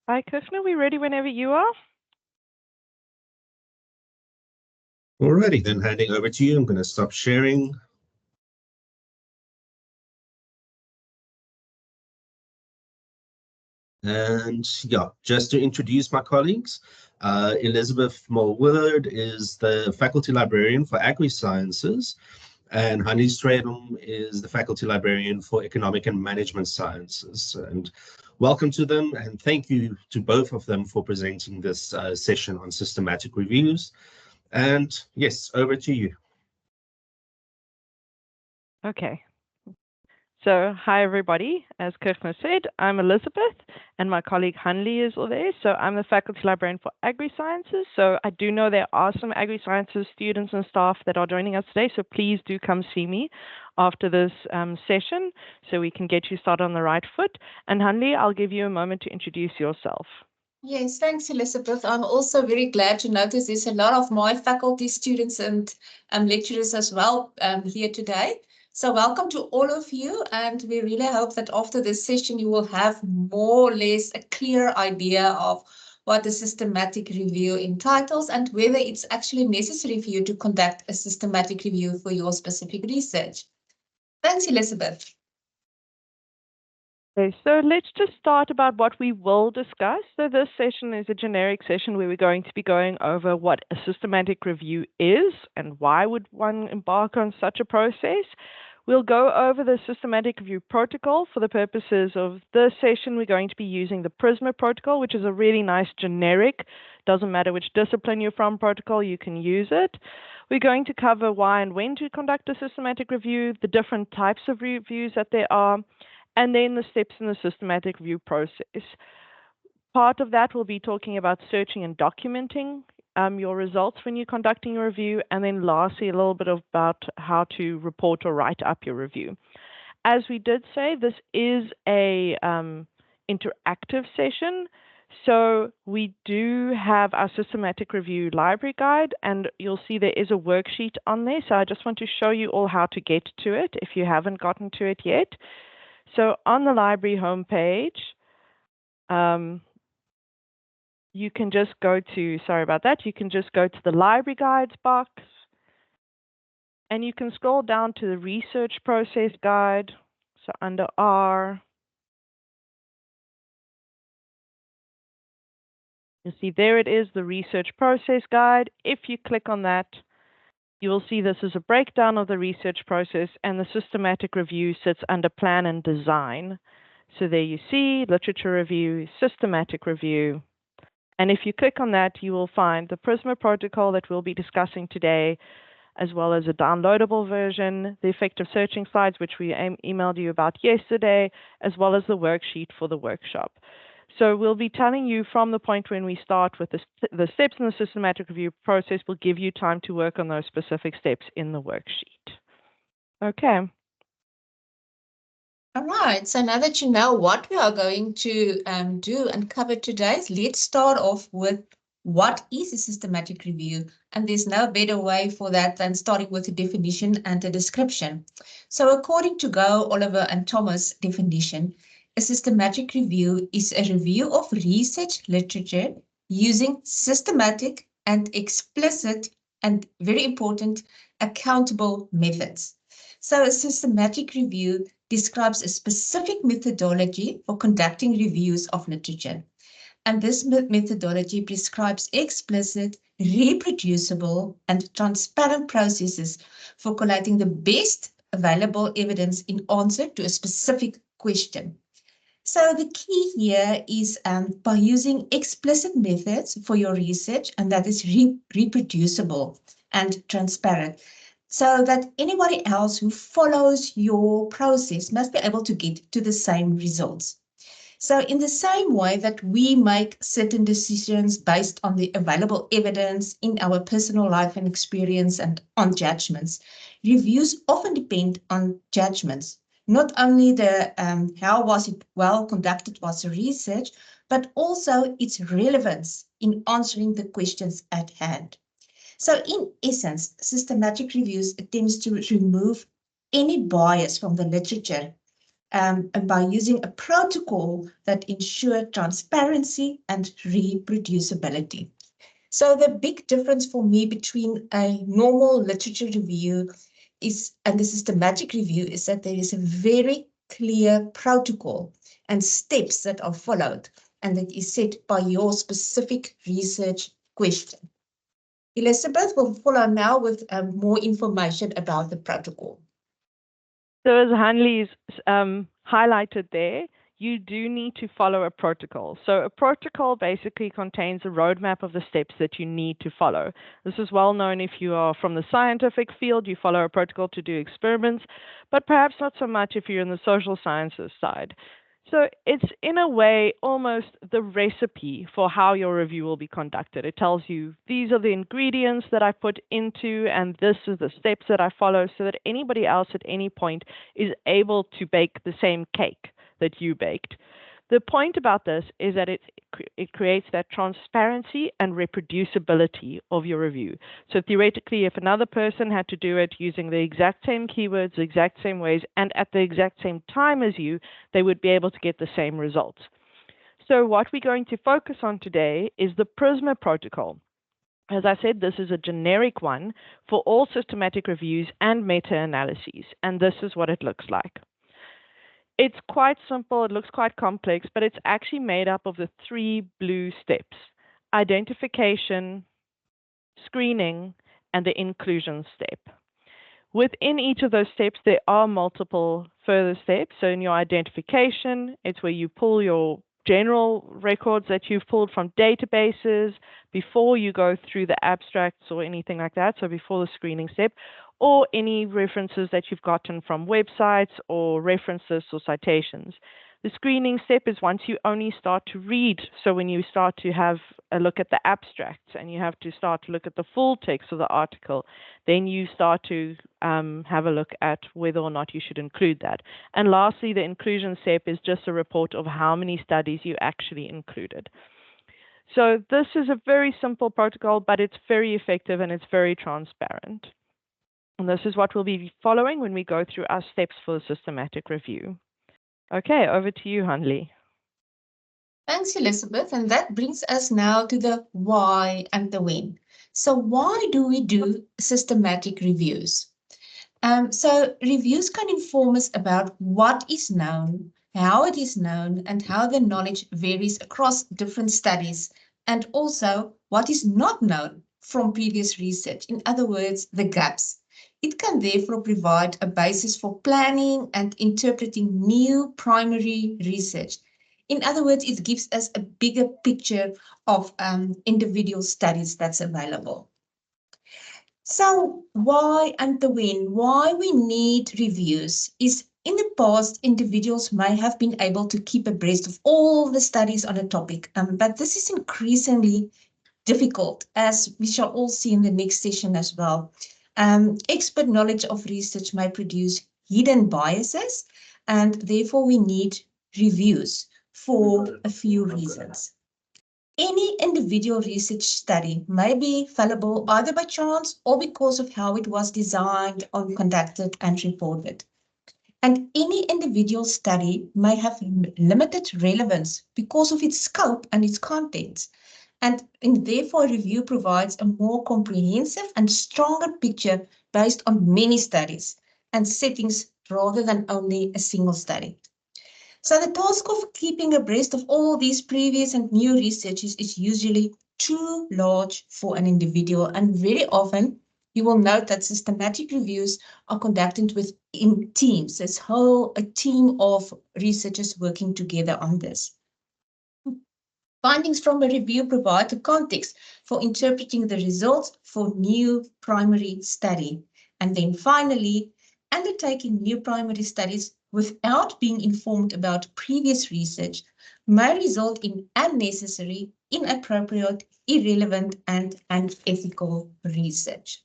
Hi, Krishna. We're ready whenever you are. Alrighty, then handing over to you. I'm going to stop sharing. And yeah, just to introduce my colleagues, Elizabeth Mulwillard is the faculty librarian for agri-sciences, and Hani Stradom is the faculty librarian for economic and management sciences. And welcome to them, and thank you to both of them for presenting this session on systematic reviews. And yes, over to you. Okay. So, hi everybody. As Krishna said, I'm Elizabeth, and my colleague Hanli is all there. So, I'm the faculty librarian for agri-sciences. So, I do know there are some agri-sciences students and staff that are joining us today. So, please do come see me after this session so we can get you started on the right foot. And Hanli, I'll give you a moment to introduce yourself. Yes, thanks, Elizabeth. I'm also very glad to notice there's a lot of my faculty students and lecturers as well here today. So welcome to all of you, and we really hope that after this session you will have more or less a clear idea of what a systematic review entitles and whether it's actually necessary for you to conduct a systematic review for your specific research. Thanks, Elizabeth. Okay, so let's just start about what we will discuss. So this session is a generic session where we're going to be going over what a systematic review is and why would one embark on such a process. We'll go over the systematic review protocol. For the purposes of this session, we're going to be using the PRISMA protocol, which is a really nice generic, doesn't matter which discipline you're from, protocol, you can use it. We're going to cover why and when to conduct a systematic review, the different types of reviews that there are, and then the steps in the systematic review process. Part of that will be talking about searching and documenting your results when you're conducting your review, and then lastly, a little bit about how to report or write up your review. As we did say, this is a interactive session, so we do have our systematic review library guide, and you'll see there is a worksheet on there, so I just want to show you all how to get to it if you haven't gotten to it yet. So on the library homepage, you can just go to, sorry about that, you can just go to the library guides box, and you can scroll down to the research process guide. So under R, you'll see there it is, the research process guide. If you click on that, you will see this is a breakdown of the research process, and the systematic review sits under plan and design. So there you see literature review, systematic review. And if you click on that, you will find the PRISMA protocol that we'll be discussing today, as well as a downloadable version, the effective searching slides, which we emailed you about yesterday, as well as the worksheet for the workshop. So we'll be telling you from the point when we start with the steps in the systematic review process. We'll give you time to work on those specific steps in the worksheet. Okay. All right, so now that you know what we are going to do and cover today, let's start off with what is a systematic review. And there's no better way for that than starting with a definition and a description. So according to Go, Oliver, and Thomas' definition, a systematic review is a review of research literature using systematic and explicit and, very important, accountable methods. So a systematic review describes a specific methodology for conducting reviews of literature. And this methodology prescribes explicit, reproducible, and transparent processes for collating the best available evidence in answer to a specific question. So the key here is by using explicit methods for your research, and that is reproducible and transparent, so that anybody else who follows your process must be able to get to the same results. So in the same way that we make certain decisions based on the available evidence in our personal life and experience and on judgments, reviews often depend on judgments. Not only the how was it well conducted was the research, but also its relevance in answering the questions at hand. So in essence, systematic reviews attempts to remove any bias from the literature and by using a protocol that ensures transparency and reproducibility. So the big difference for me between a normal literature review and the systematic review is that there is a very clear protocol and steps that are followed, and that is set by your specific research question. Elizabeth will follow now with more information about the protocol. So as Hanley's highlighted there, you do need to follow a protocol. So a protocol basically contains a roadmap of the steps that you need to follow. This is well known if you are from the scientific field, you follow a protocol to do experiments, but perhaps not so much if you're in the social sciences side. So it's in a way almost the recipe for how your review will be conducted. It tells you these are the ingredients that I put into and this is the steps that I follow, so that anybody else at any point is able to bake the same cake that you baked. The point about this is that it creates that transparency and reproducibility of your review. So theoretically, if another person had to do it using the exact same keywords, the exact same ways, and at the exact same time as you, they would be able to get the same results. So what we're going to focus on today is the PRISMA protocol. As I said, this is a generic one for all systematic reviews and meta-analyses, and this is what it looks like. It's quite simple, it looks quite complex, but it's actually made up of the 3 blue steps: identification, screening, and the inclusion step. Within each of those steps, there are multiple further steps. So in your identification, it's where you pull your general records that you've pulled from databases before you go through the abstracts or anything like that, so before the screening step, or any references that you've gotten from websites or references or citations. The screening step is once you only start to read. So when you start to have a look at the abstracts and you have to start to look at the full text of the article, then you start to have a look at whether or not you should include that. And lastly, the inclusion step is just a report of how many studies you actually included. So this is a very simple protocol, but it's very effective and it's very transparent. And this is what we'll be following when we go through our steps for the systematic review. Okay, over to you, Hanley. Thanks, Elizabeth. And that brings us now to the why and the when. So why do we do systematic reviews? So reviews can inform us about what is known, how it is known, and how the knowledge varies across different studies, and also what is not known from previous research. In other words, the gaps. It can therefore provide a basis for planning and interpreting new primary research. In other words, it gives us a bigger picture of individual studies that's available. So why and the when? Why we need reviews is in the past, individuals may have been able to keep abreast of all the studies on a topic, but this is increasingly difficult, as we shall all see in the next session as well. Expert knowledge of research may produce hidden biases, and therefore we need reviews for a few reasons. Any individual research study may be fallible either by chance or because of how it was designed or conducted and reported. And any individual study may have limited relevance because of its scope and its contents. And therefore, a review provides a more comprehensive and stronger picture based on many studies and settings rather than only a single study. So the task of keeping abreast of all these previous and new researches is usually too large for an individual, and very often you will note that systematic reviews are conducted in teams. There's a team of researchers working together on this. Findings from a review provide a context for interpreting the results for new primary study. And then finally, undertaking new primary studies without being informed about previous research may result in unnecessary, inappropriate, irrelevant, and unethical research.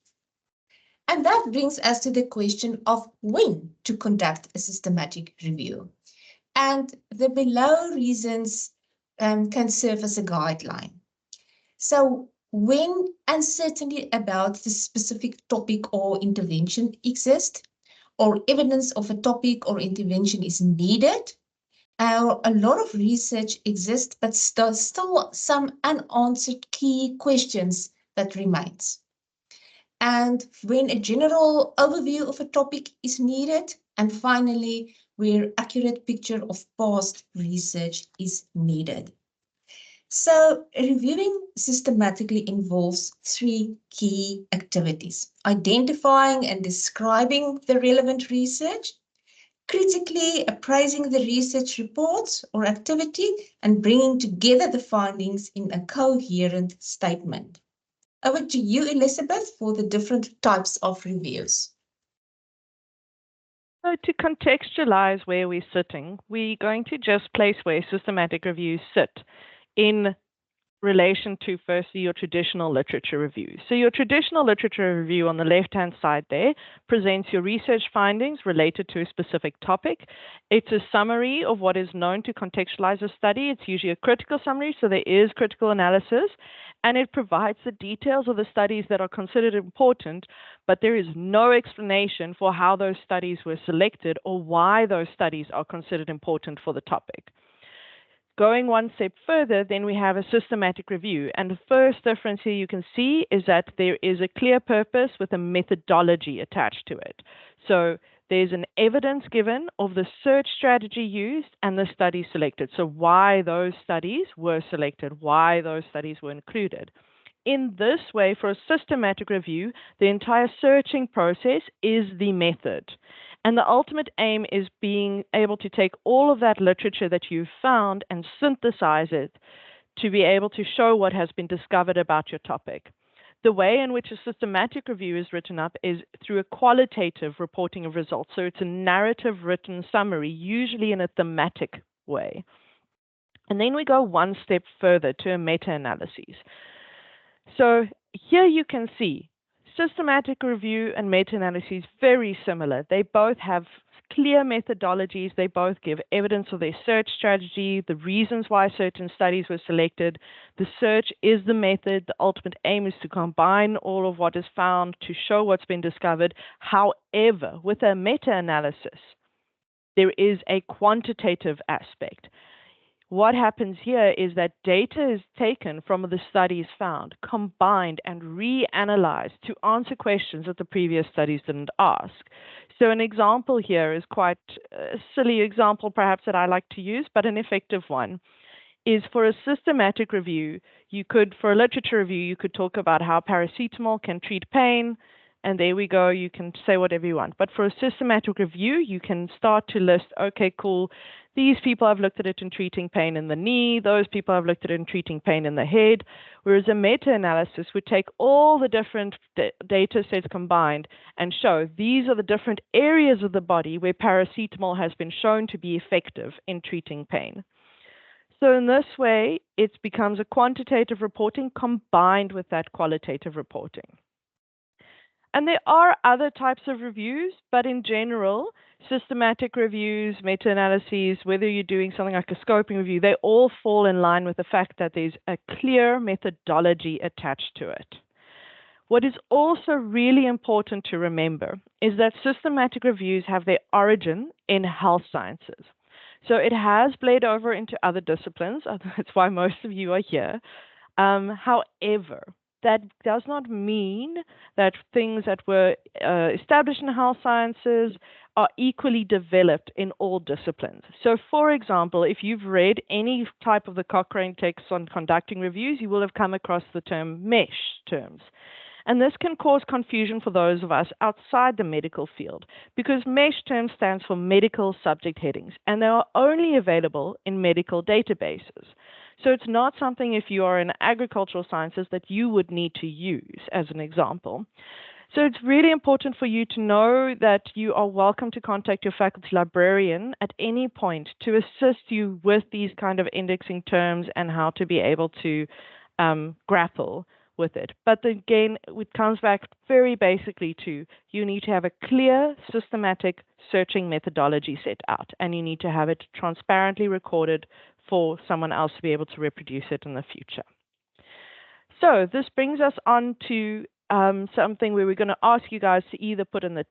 And that brings us to the question of when to conduct a systematic review. And the below reasons can serve as a guideline. So when uncertainty about the specific topic or intervention exists, or evidence of a topic or intervention is needed. A lot of research exists, but still some unanswered key questions that remains. And when a general overview of a topic is needed, and finally, where accurate picture of past research is needed. So reviewing systematically involves three key activities: identifying and describing the relevant research, critically appraising the research reports or activity, and bringing together the findings in a coherent statement. Over to you, Elizabeth, for the different types of reviews. So to contextualize where we're sitting, we're going to just place where systematic reviews sit in relation to firstly your traditional literature review. So your traditional literature review on the left-hand side there presents your research findings related to a specific topic. It's a summary of what is known to contextualize a study. It's usually a critical summary, so there is critical analysis, and it provides the details of the studies that are considered important, but there is no explanation for how those studies were selected or why those studies are considered important for the topic. Going one step further, then we have a systematic review. And the first difference here you can see is that there is a clear purpose with a methodology attached to it. So there's an evidence given of the search strategy used and the studies selected. So why those studies were selected, why those studies were included. In this way, for a systematic review, the entire searching process is the method. And the ultimate aim is being able to take all of that literature that you've found and synthesize it to be able to show what has been discovered about your topic. The way in which a systematic review is written up is through a qualitative reporting of results. So it's a narrative written summary, usually in a thematic way. And then we go one step further to a meta-analysis. So here you can see systematic review and meta-analysis very similar. They both have clear methodologies. They both give evidence of their search strategy, the reasons why certain studies were selected. The search is the method. The ultimate aim is to combine all of what is found to show what's been discovered. However, with a meta-analysis, there is a quantitative aspect. What happens here is that data is taken from the studies found, combined and reanalyzed to answer questions that the previous studies didn't ask. So an example here is quite a silly example perhaps that I like to use, but an effective one, is for a systematic review, for a literature review, you could talk about how paracetamol can treat pain, and there we go, you can say whatever you want. But for a systematic review, you can start to list, okay, cool, these people have looked at it in treating pain in the knee, those people have looked at it in treating pain in the head, whereas a meta-analysis would take all the different data sets combined and show these are the different areas of the body where paracetamol has been shown to be effective in treating pain. So in this way, it becomes a quantitative reporting combined with that qualitative reporting. And there are other types of reviews, but in general, systematic reviews, meta-analyses, whether you're doing something like a scoping review, they all fall in line with the fact that there's a clear methodology attached to it. What is also really important to remember is that systematic reviews have their origin in health sciences. So it has bled over into other disciplines. That's why most of you are here. However, that does not mean that things that were established in health sciences are equally developed in all disciplines. So, for example, if you've read any type of the Cochrane text on conducting reviews, you will have come across the term MESH terms. And this can cause confusion for those of us outside the medical field because MESH term stands for medical subject headings, and they are only available in medical databases. So it's not something, if you are in agricultural sciences, that you would need to use as an example. So it's really important for you to know that you are welcome to contact your faculty librarian at any point to assist you with these kind of indexing terms and how to be able to grapple with it. But again, it comes back very basically to you need to have a clear, systematic searching methodology set out, and you need to have it transparently recorded for someone else to be able to reproduce it in the future. So this brings us on to something where we're going to ask you guys to either put in the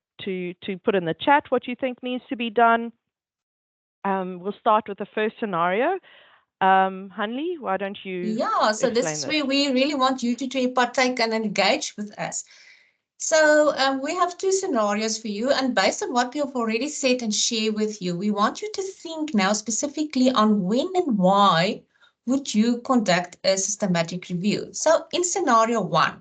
put in the chat what you think needs to be done. We'll start with the first scenario. Hanli, why don't you so this is where we really want you to partake and engage with us. So we have two scenarios for you, and based on what we have already said and share with you, we want you to think now specifically on when and why would you conduct a systematic review. So in scenario 1,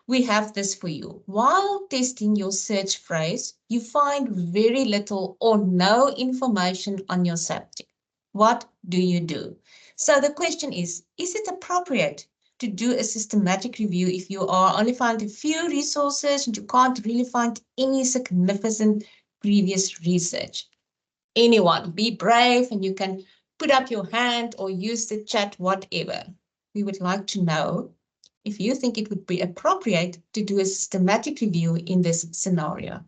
we have this for you. While testing your search phrase, you find very little or no information on your subject. What do? So the question is it appropriate to do a systematic review if you are only find a few resources and you can't really find any significant previous research? Anyone, be brave and you can put up your hand or use the chat, whatever. We would like to know if you think it would be appropriate to do a systematic review in this scenario.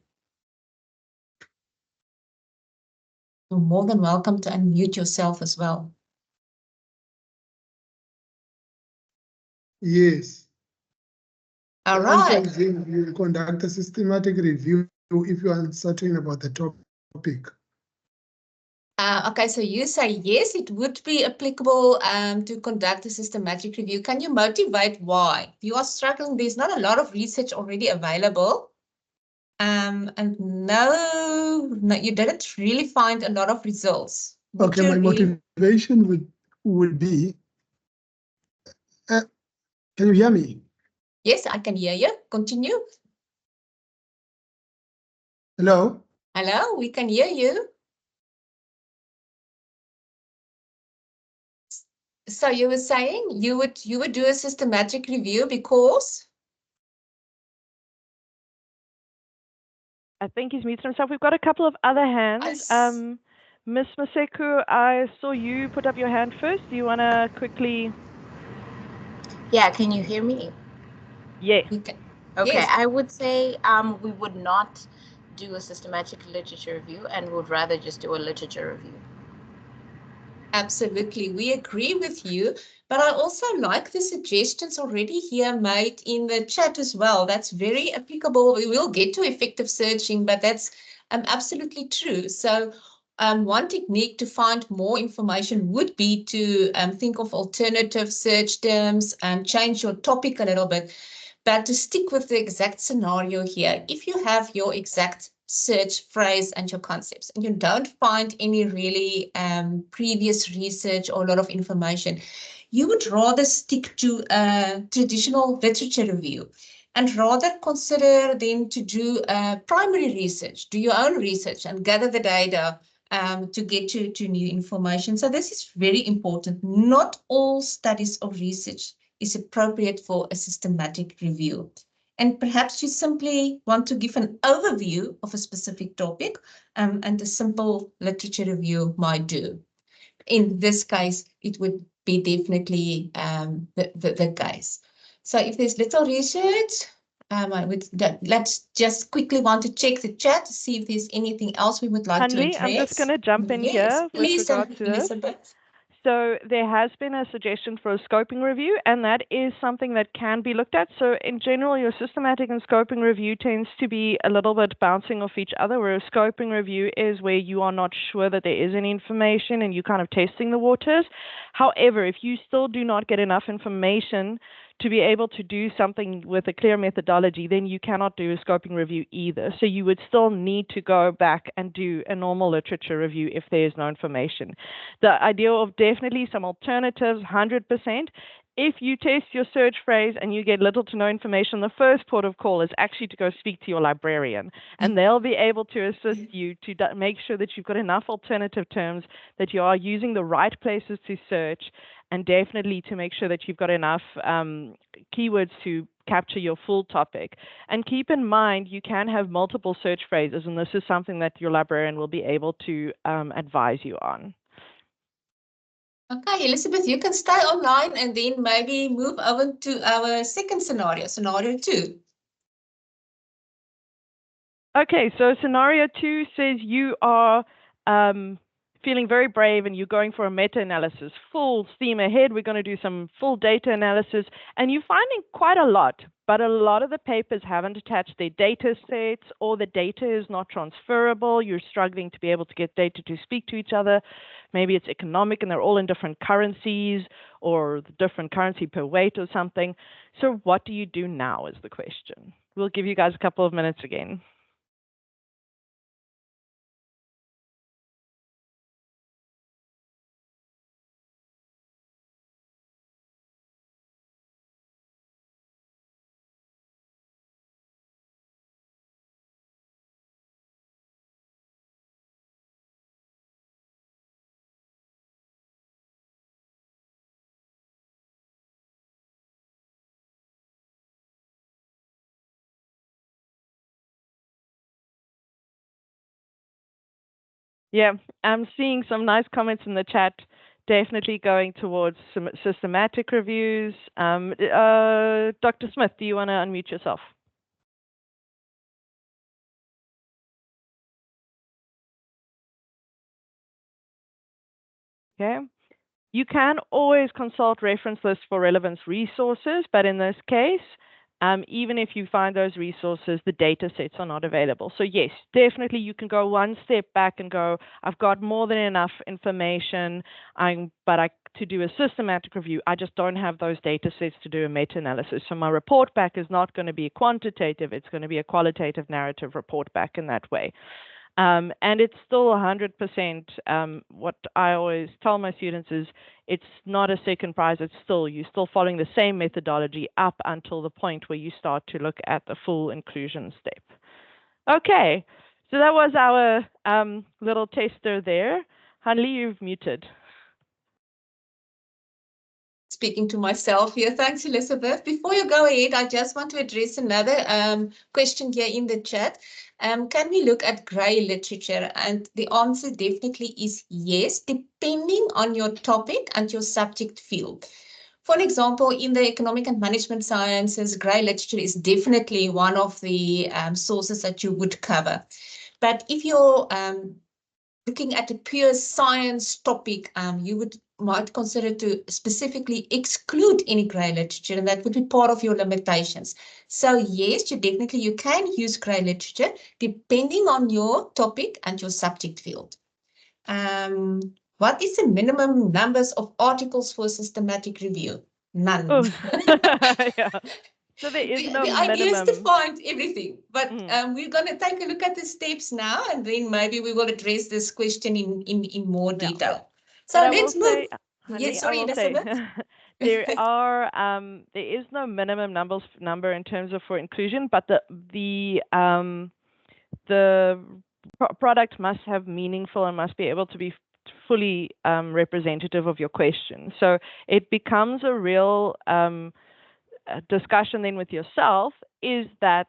You're more than welcome to unmute yourself as well. Yes. All right. You conduct a systematic review if you are uncertain about the topic. Okay, so you say yes, it would be applicable to conduct a systematic review. Can you motivate why? You are struggling. There's not a lot of research already available. And no, you didn't really find a lot of results. Okay, my motivation would be, can you hear me? Yes, I can hear you. Continue. Hello? Hello, we can hear you. So you were saying you would do a systematic review because? I think he's muted himself. We've got a couple of other hands. Miss Maseko, I saw you put up your hand first. Do you want to quickly? Yeah, can you hear me? Yeah. Okay, yes. I would say we would not do a systematic literature review and would rather just do a literature review. Absolutely, we agree with you, but I also like the suggestions already here made in the chat as well. That's very applicable. We will get to effective searching, but that's absolutely true. So one technique to find more information would be to think of alternative search terms and change your topic a little bit. But to stick with the exact scenario here, if you have your exact search phrase and your concepts and you don't find any really previous research or a lot of information, you would rather stick to a traditional literature review and rather consider then to do primary research, do your own research and gather the data to get to new information. So this is very important. Not all studies or research is appropriate for a systematic review. And perhaps you simply want to give an overview of a specific topic, and a simple literature review might do. In this case, it would be definitely the case. So if there's little research, let's just quickly want to check the chat to see if there's anything else we would like to address. I'm just going to jump in here with regards to this. So there has been a suggestion for a scoping review, and that is something that can be looked at. So in general, your systematic and scoping review tends to be a little bit bouncing off each other, where a scoping review is where you are not sure that there is any information and you're kind of testing the waters. However, if you still do not get enough information to be able to do something with a clear methodology, then you cannot do a scoping review either. So you would still need to go back and do a normal literature review if there is no information. The idea of definitely some alternatives, 100%. If you test your search phrase and you get little to no information, the first port of call is actually to go speak to your librarian, and they'll be able to assist you to make sure that you've got enough alternative terms, that you are using the right places to search, and definitely to make sure that you've got enough keywords to capture your full topic. And keep in mind, you can have multiple search phrases, and this is something that your librarian will be able to advise you on. Okay, Elizabeth, you can stay online and then maybe move over to our second scenario, scenario 2. Okay, so scenario 2 says you are feeling very brave and you're going for a meta-analysis, full steam ahead. We're going to do some full data analysis, and you're finding quite a lot, but a lot of the papers haven't attached their data sets, or the data is not transferable. You're struggling to be able to get data to speak to each other. Maybe it's economic and they're all in different currencies, or the different currency per weight or something. So what do you do now is the question. We'll give you guys a couple of minutes again. Yeah, I'm seeing some nice comments in the chat, definitely going towards some systematic reviews. Dr. Smith, do you want to unmute yourself? Okay. You can always consult reference lists for relevance resources, but in this case, even if you find those resources, the data sets are not available. So yes, definitely you can go one step back and go, I've got more than enough information, to do a systematic review, I just don't have those data sets to do a meta-analysis. So my report back is not going to be quantitative, it's going to be a qualitative narrative report back in that way. And it's still 100%. What I always tell my students is it's not a second prize. You're still following the same methodology up until the point where you start to look at the full inclusion step. Okay, so that was our little tester there. Hanli, you've muted. Speaking to myself here. Thanks, Elizabeth. Before you go ahead, I just want to address another question here in the chat. Can we look at grey literature? And the answer definitely is yes, depending on your topic and your subject field. For example, in the economic and management sciences, grey literature is definitely one of the sources that you would cover. But if you're looking at a pure science topic, you might consider to specifically exclude any grey literature, and that would be part of your limitations. So yes, you can use grey literature depending on your topic and your subject field. What is the minimum numbers of articles for systematic review? None. Oh. Yeah. So there is no minimum. The idea is to find everything, but we're going to take a look at the steps now, and then maybe we will address this question in more detail. Yeah. So let's move. Yes, sorry, Elizabeth. There is no minimum number in terms of for inclusion, but the product must have meaningful and must be able to be fully representative of your question. So it becomes a real discussion then with yourself, is that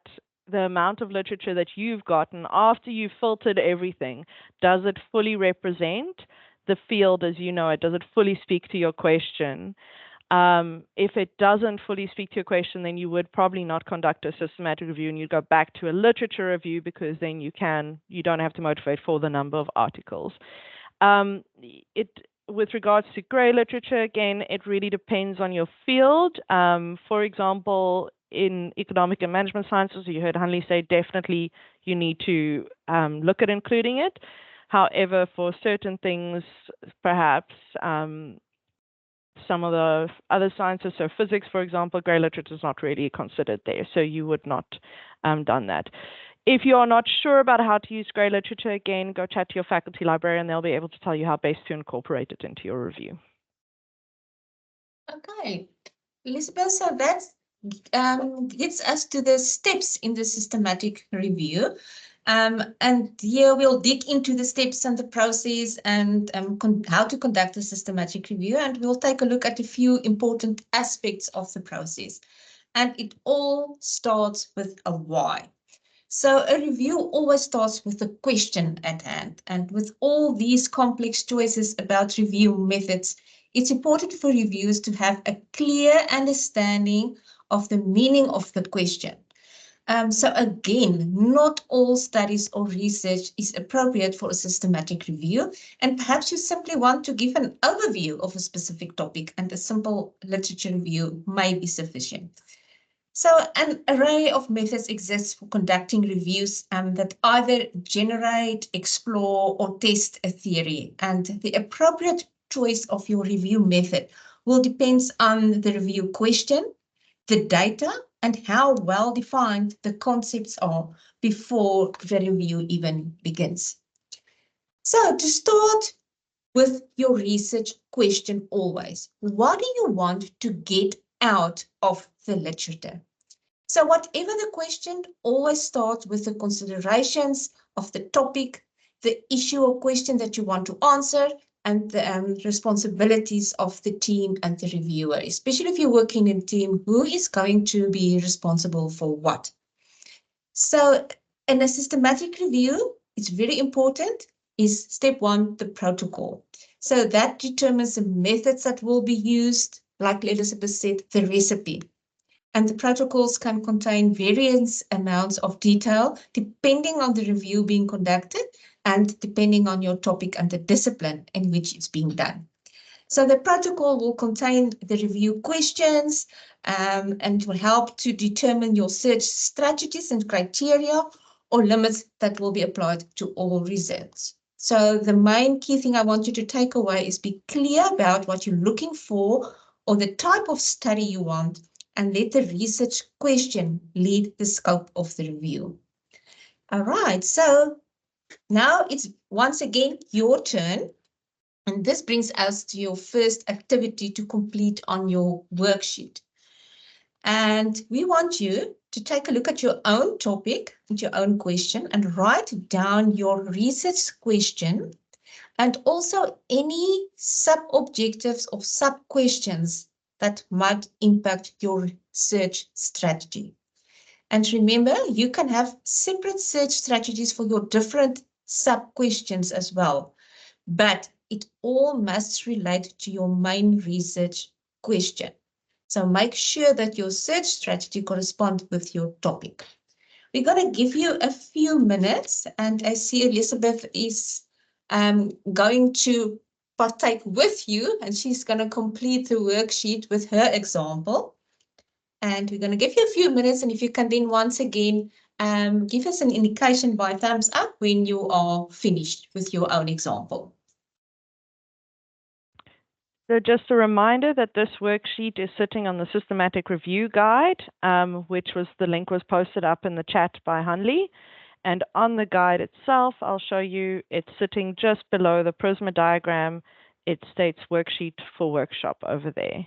the amount of literature that you've gotten after you've filtered everything, does it fully represent the field as you know it? Does it fully speak to your question? If it doesn't fully speak to your question, then you would probably not conduct a systematic review, and you go back to a literature review, because then you don't have to motivate for the number of articles. With regards to grey literature, again, it really depends on your field. For example, in economic and management sciences, you heard Hanli say definitely you need to look at including it. However, for certain things, perhaps some of the other sciences, so physics, for example, grey literature is not really considered there, so you would not done that. If you are not sure about how to use grey literature, again, go chat to your faculty librarian. They'll be able to tell you how best to incorporate it into your review. Okay, Elizabeth, so that gets us to the steps in the systematic review. And here we'll dig into the steps and the process and how to conduct a systematic review. And we'll take a look at a few important aspects of the process. And it all starts with a why. So a review always starts with a question at hand. And with all these complex choices about review methods, it's important for reviewers to have a clear understanding of the meaning of the question. So again, not all studies or research is appropriate for a systematic review, and perhaps you simply want to give an overview of a specific topic, and a simple literature review may be sufficient. So an array of methods exists for conducting reviews that either generate, explore, or test a theory. And the appropriate choice of your review method will depend on the review question, the data, and how well defined the concepts are before the review even begins. So to start with your research question always, what do you want to get out of the literature? So whatever the question, always starts with the considerations of the topic, the issue or question that you want to answer, and the responsibilities of the team and the reviewer, especially if you're working in a team, who is going to be responsible for what. So in a systematic review, it's very important, is step one, the protocol. So that determines the methods that will be used, like Elizabeth said, the recipe. And the protocols can contain various amounts of detail depending on the review being conducted and depending on your topic and the discipline in which it's being done. So the protocol will contain the review questions and will help to determine your search strategies and criteria or limits that will be applied to all results. So the main key thing I want you to take away is be clear about what you're looking for or the type of study you want, and let the research question lead the scope of the review. All right, so now it's once again your turn. And this brings us to your first activity to complete on your worksheet. And we want you to take a look at your own topic, at your own question, and write down your research question and also any sub-objectives or sub-questions that might impact your search strategy. And remember, you can have separate search strategies for your different sub-questions as well, but it all must relate to your main research question. So make sure that your search strategy corresponds with your topic. We're going to give you a few minutes, and I see Elizabeth is going to partake with you, and she's going to complete the worksheet with her example. And we're going to give you a few minutes, and if you can then once again give us an indication by thumbs up when you are finished with your own example. So just a reminder that this worksheet is sitting on the systematic review guide, which was the link was posted up in the chat by Hanli. And on the guide itself, I'll show you it's sitting just below the Prisma diagram. It states worksheet for workshop over there.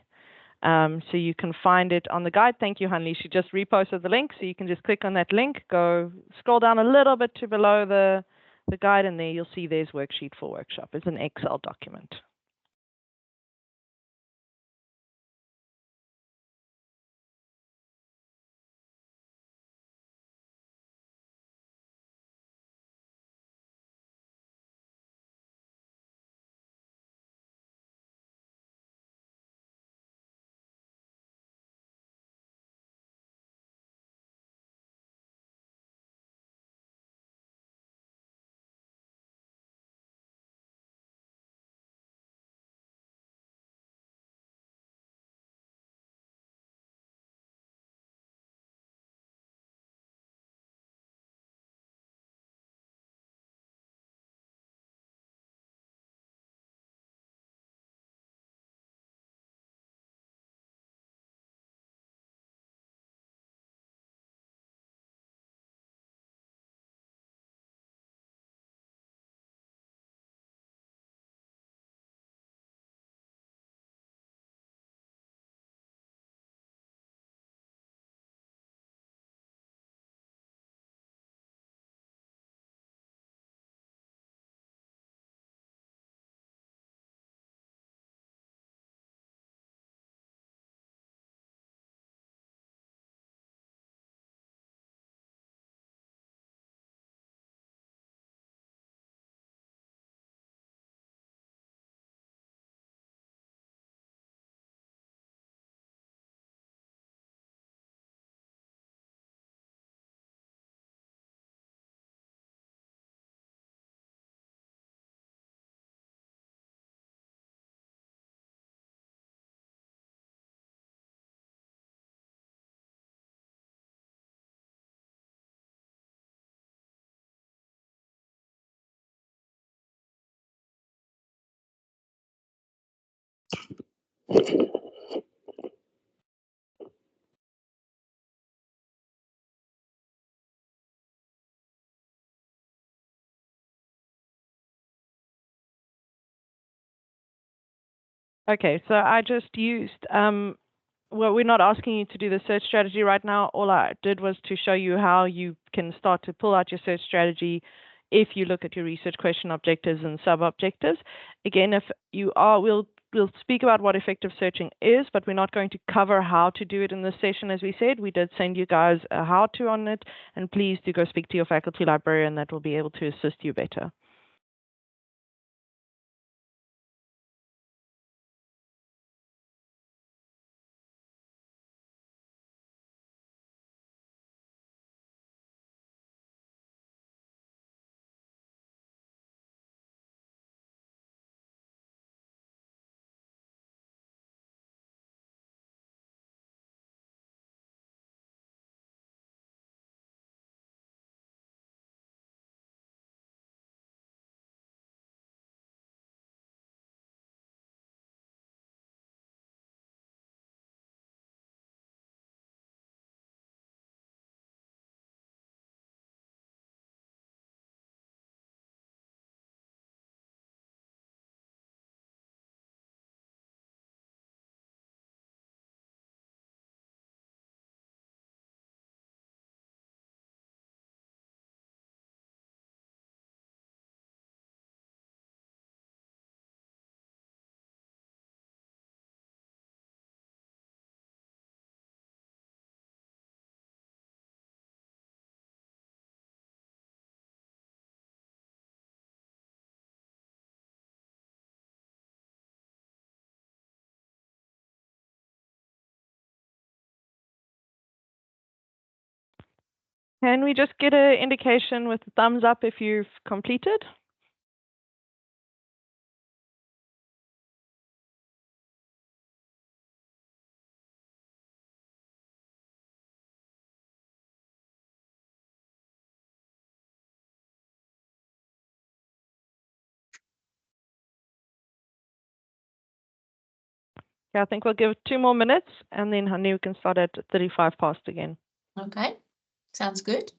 So you can find it on the guide. Thank you, Hanli. She just reposted the link, so you can just click on that link, go scroll down a little bit to below the guide, and there you'll see there's worksheet for workshop. It's an Excel document. Okay, so I just used, well, we're not asking you to do the search strategy right now. All I did was to show you how you can start to pull out your search strategy if you look at your research question objectives and sub-objectives. Again, if you are, we'll speak about what effective searching is, but we're not going to cover how to do it in this session. As we said, we did send you guys a how-to on it, and please do go speak to your faculty librarian that will be able to assist you better. Can we just get an indication with a thumbs up if you've completed? Yeah, I think we'll give it 2 more minutes, and then honey, we can start at 35 past again. Okay, sounds good.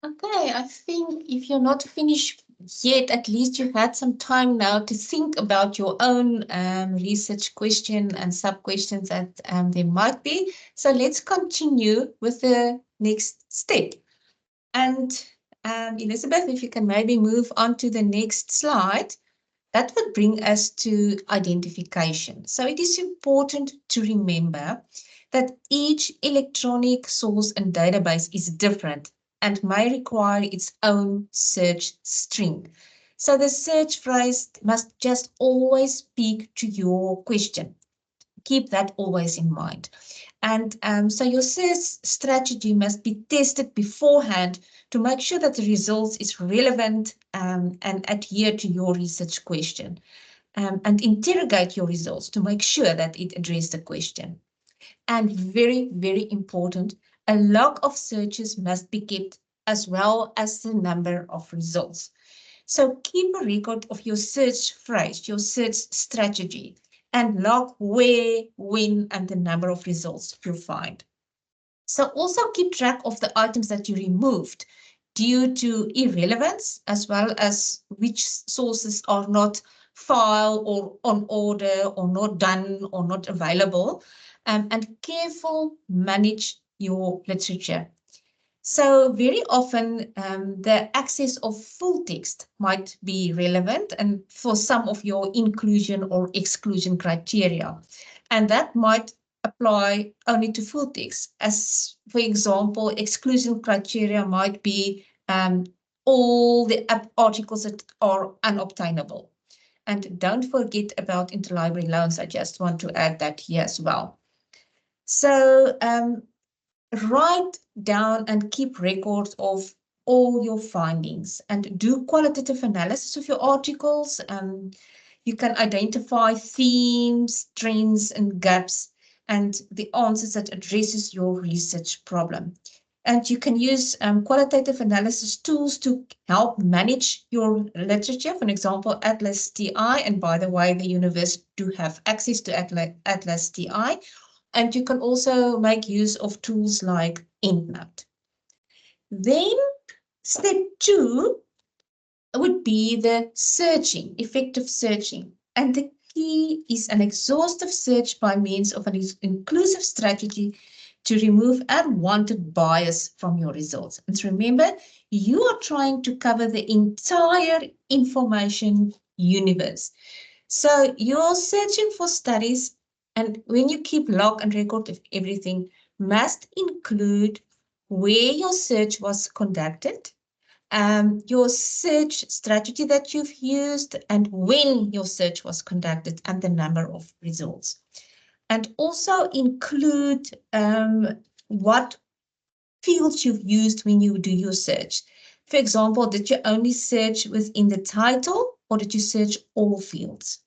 Okay, I think if you're not finished yet, at least you've had some time now to think about your own research question and sub-questions that there might be. So let's continue with the next step. And Elizabeth, if you can maybe move on to the next slide, that would bring us to identification. So it is important to remember that each electronic source and database is different and may require its own search string. So the search phrase must just always speak to your question. Keep that always in mind. And so your search strategy must be tested beforehand to make sure that the results is relevant and adhere to your research question. And interrogate your results to make sure that it addresses the question. And very, very important, a log of searches must be kept as well as the number of results. So keep a record of your search phrase, your search strategy, and log where, when, and the number of results you find. So also keep track of the items that you removed due to irrelevance, as well as which sources are not file or on order or not done or not available, and careful manage your literature. So very often the access of full text might be relevant and for some of your inclusion or exclusion criteria. And that might apply only to full text. As for example, exclusion criteria might be all the articles that are unobtainable. And don't forget about interlibrary loans. I just want to add that here as well. So write down and keep records of all your findings and do qualitative analysis of your articles. You can identify themes, trends, and gaps and the answers that addresses your research problem. And you can use qualitative analysis tools to help manage your literature. For example, Atlas TI. And by the way, the university do have access to Atlas TI. And you can also make use of tools like EndNote. Then step 2 would be the searching, effective searching. And the key is an exhaustive search by means of an inclusive strategy to remove unwanted bias from your results. And remember, you are trying to cover the entire information universe. So you're searching for studies, and when you keep log and record of everything, must include where your search was conducted, your search strategy that you've used, and when your search was conducted, and the number of results. And also include what fields you've used when you do your search. For example, did you only search within the title, or did you search all fields?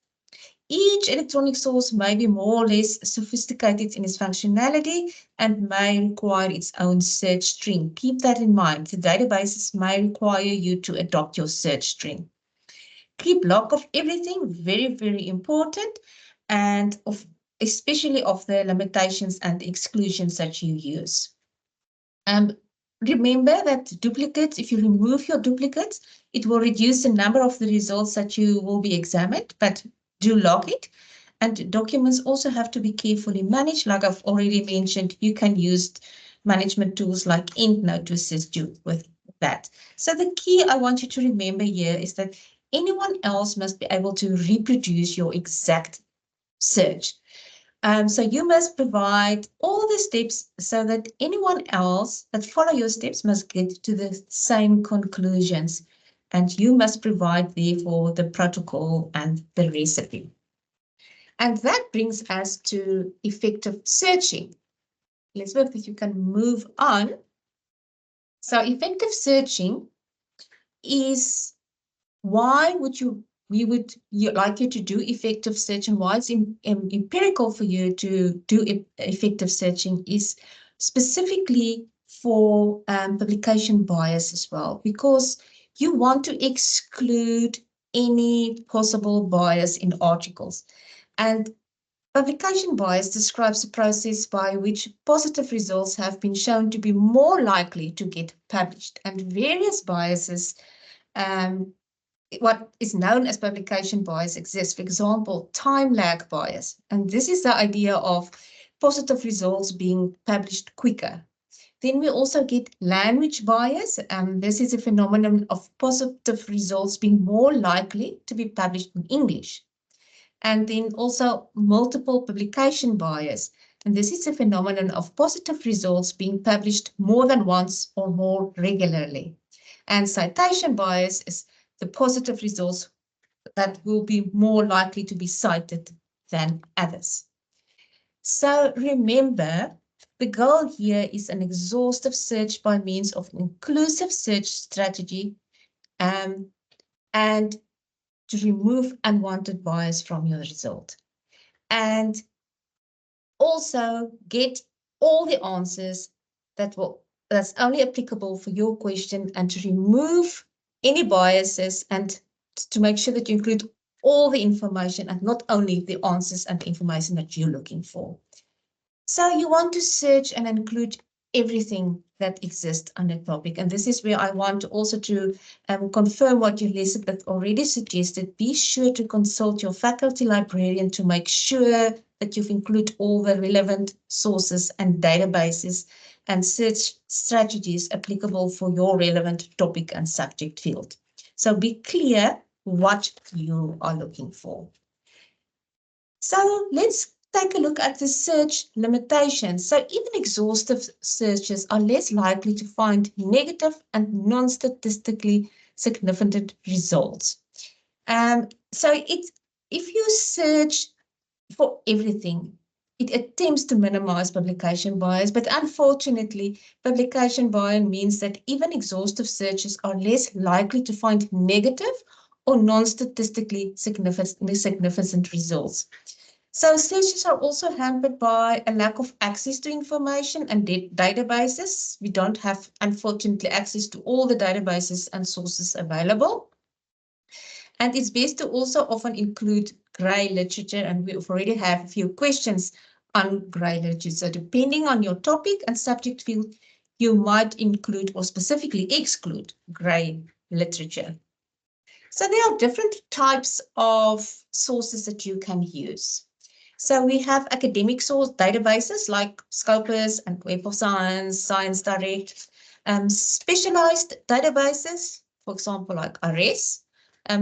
Each electronic source may be more or less sophisticated in its functionality and may require its own search string. Keep that in mind. The databases may require you to adopt your search string. Keep log of everything, very, very important, and especially of the limitations and exclusions that you use. Remember that duplicates, if you remove your duplicates, it will reduce the number of the results that you will be examined, but do log it. And documents also have to be carefully managed. Like I've already mentioned, you can use management tools like EndNote to assist you with that. So the key I want you to remember here is that anyone else must be able to reproduce your exact search. So you must provide all the steps so that anyone else that follow your steps must get to the same conclusions. And you must provide, therefore, the protocol and the recipe. And that brings us to effective searching. Elizabeth, if you can move on. So effective searching is why we would like you to do effective search, and why it's empirical for you to do effective searching is specifically for publication bias as well, because you want to exclude any possible bias in articles. And publication bias describes the process by which positive results have been shown to be more likely to get published, and various biases what is known as publication bias exists. For example, time lag bias. And this is the idea of positive results being published quicker. Then we also get language bias. This is a phenomenon of positive results being more likely to be published in English. And then also multiple publication bias. And this is a phenomenon of positive results being published more than once or more regularly. And citation bias is the positive results that will be more likely to be cited than others. So remember, the goal here is an exhaustive search by means of an inclusive search strategy and to remove unwanted bias from your result. And also get all the answers that's only applicable for your question, and to remove any biases, and to make sure that you include all the information and not only the answers and the information that you're looking for. So you want to search and include everything that exists on the topic. And this is where I want also to confirm what Elizabeth already suggested. Be sure to consult your faculty librarian to make sure that you've included all the relevant sources and databases and search strategies applicable for your relevant topic and subject field. So be clear what you are looking for. So let's take a look at the search limitations. So even exhaustive searches are less likely to find negative and non-statistically significant results. So if you search for everything, it attempts to minimize publication bias, but unfortunately, publication bias means that even exhaustive searches are less likely to find negative or non-statistically significant results. So searches are also hampered by a lack of access to information and databases. We don't have, unfortunately, access to all the databases and sources available. And it's best to also often include grey literature, and we already have a few questions on grey literature. So depending on your topic and subject field, you might include or specifically exclude grey literature. So there are different types of sources that you can use. So we have academic source databases like Scopus and Web of Science, Science Direct, specialized databases, for example, like ARES,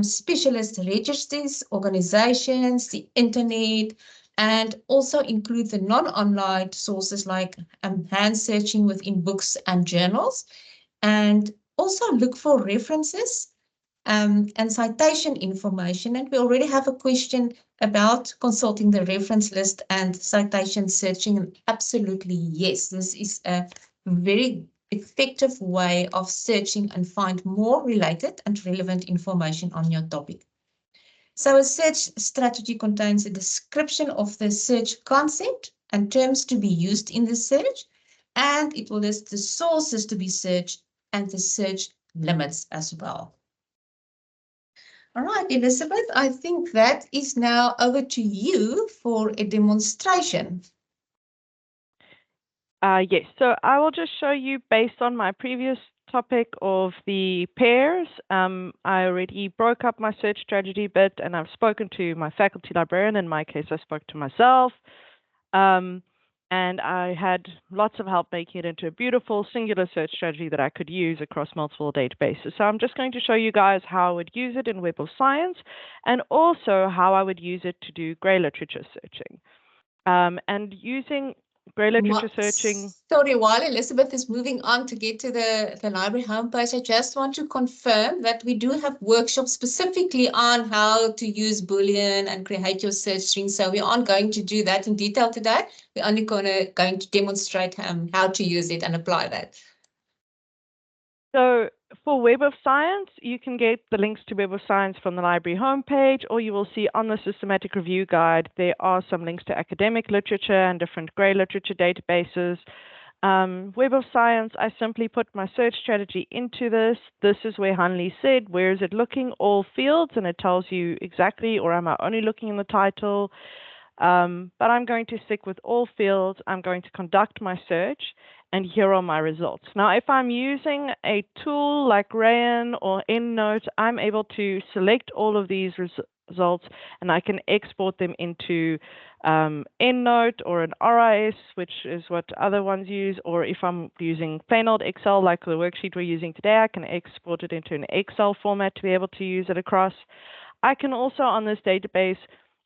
specialist registries, organizations, the internet, and also include the non-online sources like hand searching within books and journals, and also look for references and citation information. And we already have a question about consulting the reference list and citation searching. And absolutely, yes, this is a very effective way of searching and find more related and relevant information on your topic. So a search strategy contains a description of the search concept and terms to be used in the search, and it will list the sources to be searched and the search limits as well. All right, Elizabeth, I think that is now over to you for a demonstration. Yes, so I will just show you based on my previous topic of the pairs. I already broke up my search strategy bit, and I've spoken to my faculty librarian. In my case, I spoke to myself. And I had lots of help making it into a beautiful singular search strategy that I could use across multiple databases. So I'm just going to show you guys how I would use it in Web of Science, and also how I would use it to do grey literature searching. And using grey literature searching. Sorry, while Elizabeth is moving on to get to the library homepage, I just want to confirm that we do have workshops specifically on how to use Boolean and create your search string. So we aren't going to do that in detail today. We're only going to demonstrate how to use it and apply that. So for Web of Science, you can get the links to Web of Science from the library homepage, or you will see on the systematic review guide, there are some links to academic literature and different grey literature databases. Web of Science, I simply put my search strategy into this. This is where Hanli said, where is it looking? All fields, and it tells you exactly, or am I only looking in the title? But I'm going to stick with all fields. I'm going to conduct my search, and here are my results. Now, if I'm using a tool like Rayon or EndNote, I'm able to select all of these results, and I can export them into EndNote or an RIS, which is what other ones use, or if I'm using plain old Excel like the worksheet we're using today, I can export it into an Excel format to be able to use it across. I can also, on this database,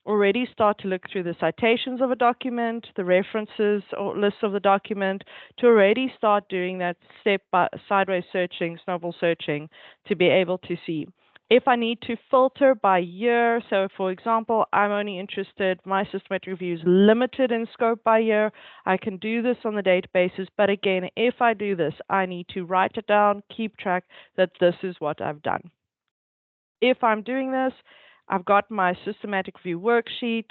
already start to look through the citations of a document, the references or lists of the document, to already start doing that step by sideways searching, snowball searching, to be able to see. If I need to filter by year, so for example, I'm only interested, my systematic review is limited in scope by year, I can do this on the databases, but again, if I do this, I need to write it down, keep track that this is what I've done. If I'm doing this, I've got my systematic review worksheet.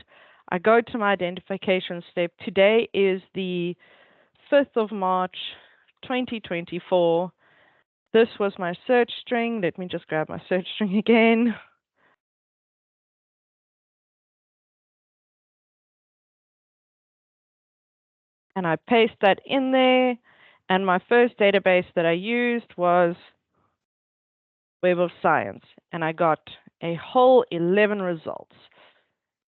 I go to my identification step. Today is the 5th of March, 2024. This was my search string. Let me just grab my search string again. And I paste that in there. And my first database that I used was Web of Science. And I got a whole 11 results.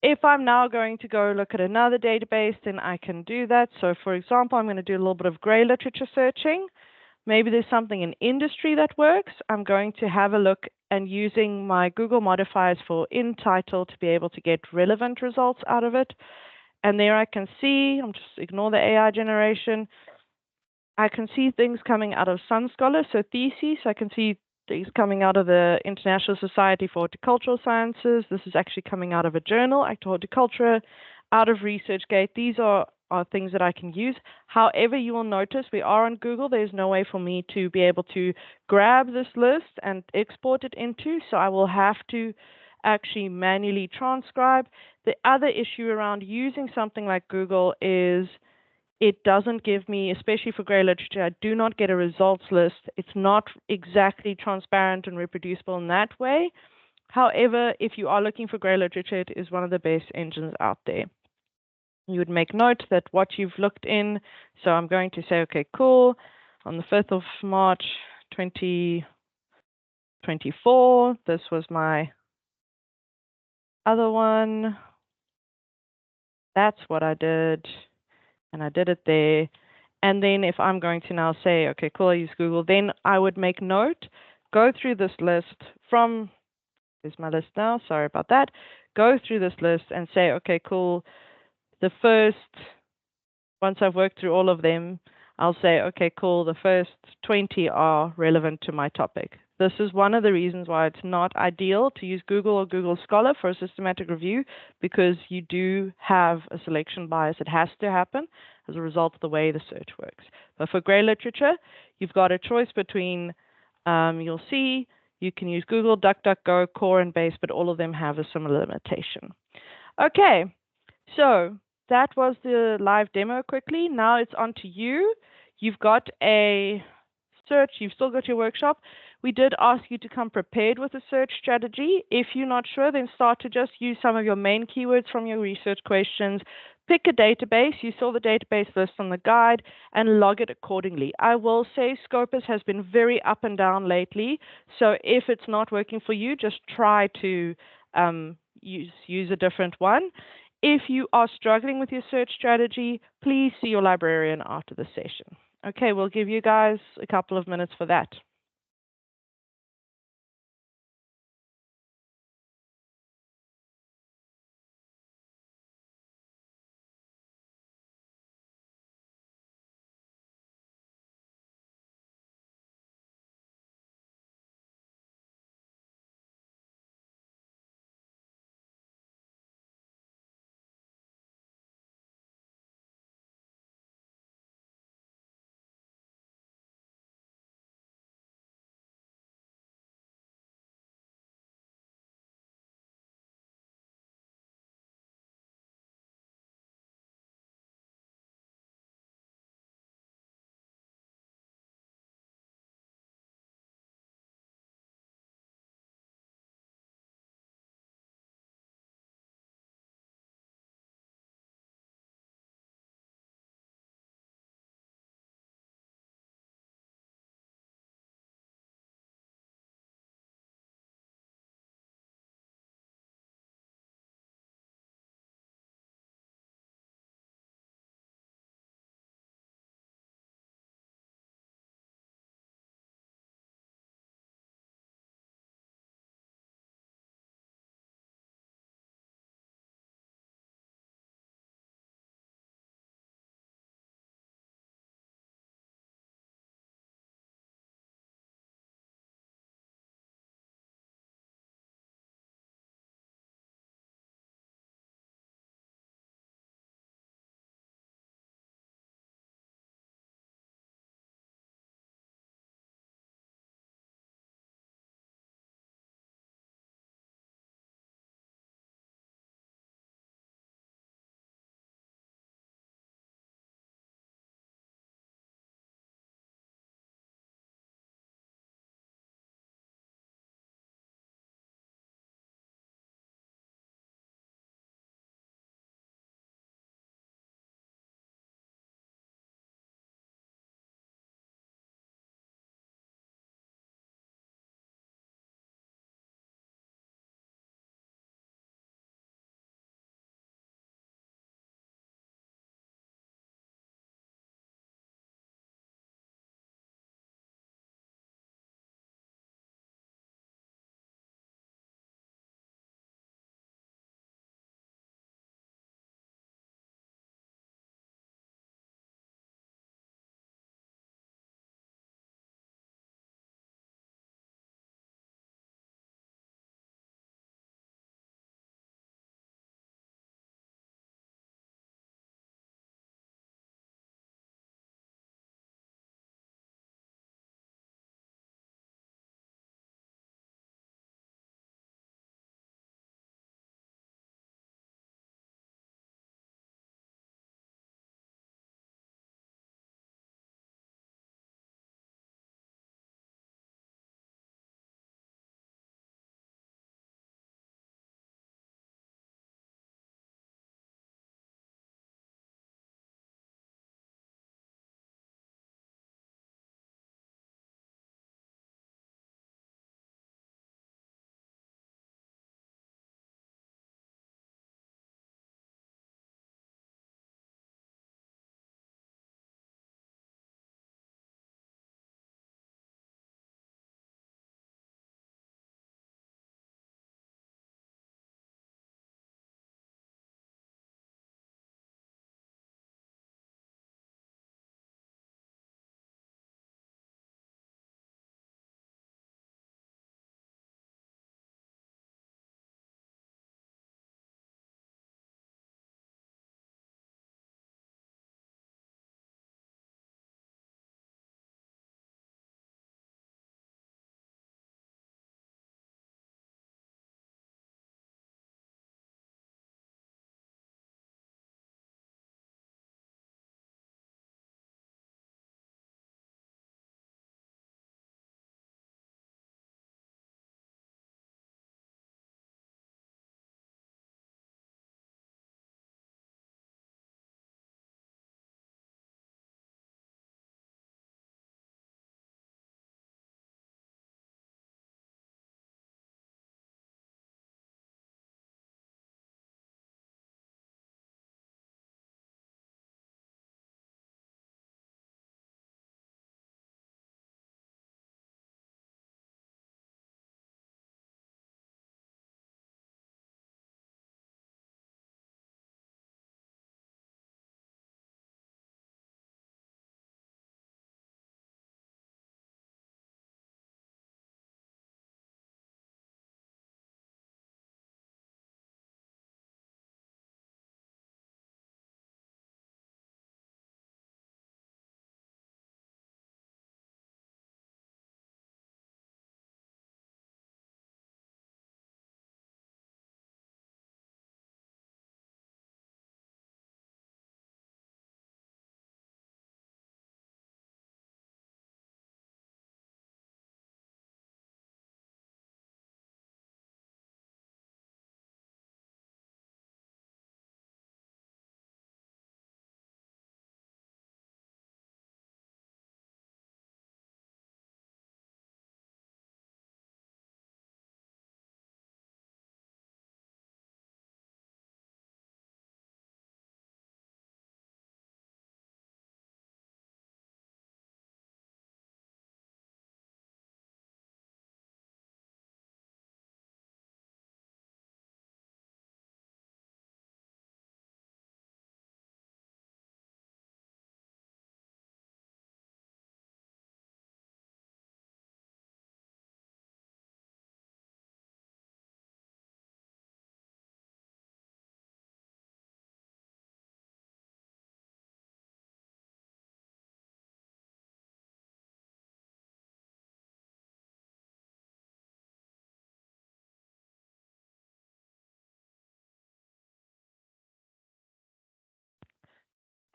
If I'm now going to go look at another database, then I can do that. So for example, I'm going to do a little bit of gray literature searching. Maybe there's something in industry that works. I'm going to have a look and using my Google modifiers for in title to be able to get relevant results out of it. And there I can see, I'm just ignore the AI generation. I can see things coming out of Sun Scholar, so theses. I can see things coming out of the International Society for Horticultural Sciences. This is actually coming out of a journal, Act of Horticulture, out of ResearchGate. These are things that I can use. However, you will notice we are on Google. There's no way for me to be able to grab this list and export it into, so I will have to actually manually transcribe. The other issue around using something like Google is it doesn't give me, especially for gray literature, I do not get a results list. It's not exactly transparent and reproducible in that way. However, if you are looking for gray literature, it is one of the best engines out there. You would make note that what you've looked in, so I'm going to say, okay, cool, on the 5th of March, 2024, this was my other one. That's what I did, and I did it there. And then if I'm going to now say, okay, cool, I use Google, then I would make note, go through this list from, here's my list now, sorry about that, go through this list and say, okay, cool, the first, once I've worked through all of them, I'll say, okay, cool, the first 20 are relevant to my topic. This is one of the reasons why it's not ideal to use Google or Google Scholar for a systematic review, because you do have a selection bias. It has to happen as a result of the way the search works. But for gray literature, you've got a choice between, you'll see, you can use Google, DuckDuckGo, Core, and Base, but all of them have a similar limitation. Okay, so that was the live demo quickly. Now it's on to you. You've got a search, you've still got your workshop. We did ask you to come prepared with a search strategy. If you're not sure, then start to just use some of your main keywords from your research questions. Pick a database, you saw the database list on the guide, and log it accordingly. I will say Scopus has been very up and down lately, so if it's not working for you, just try to use a different one. If you are struggling with your search strategy, please see your librarian after the session. Okay, we'll give you guys a couple of minutes for that.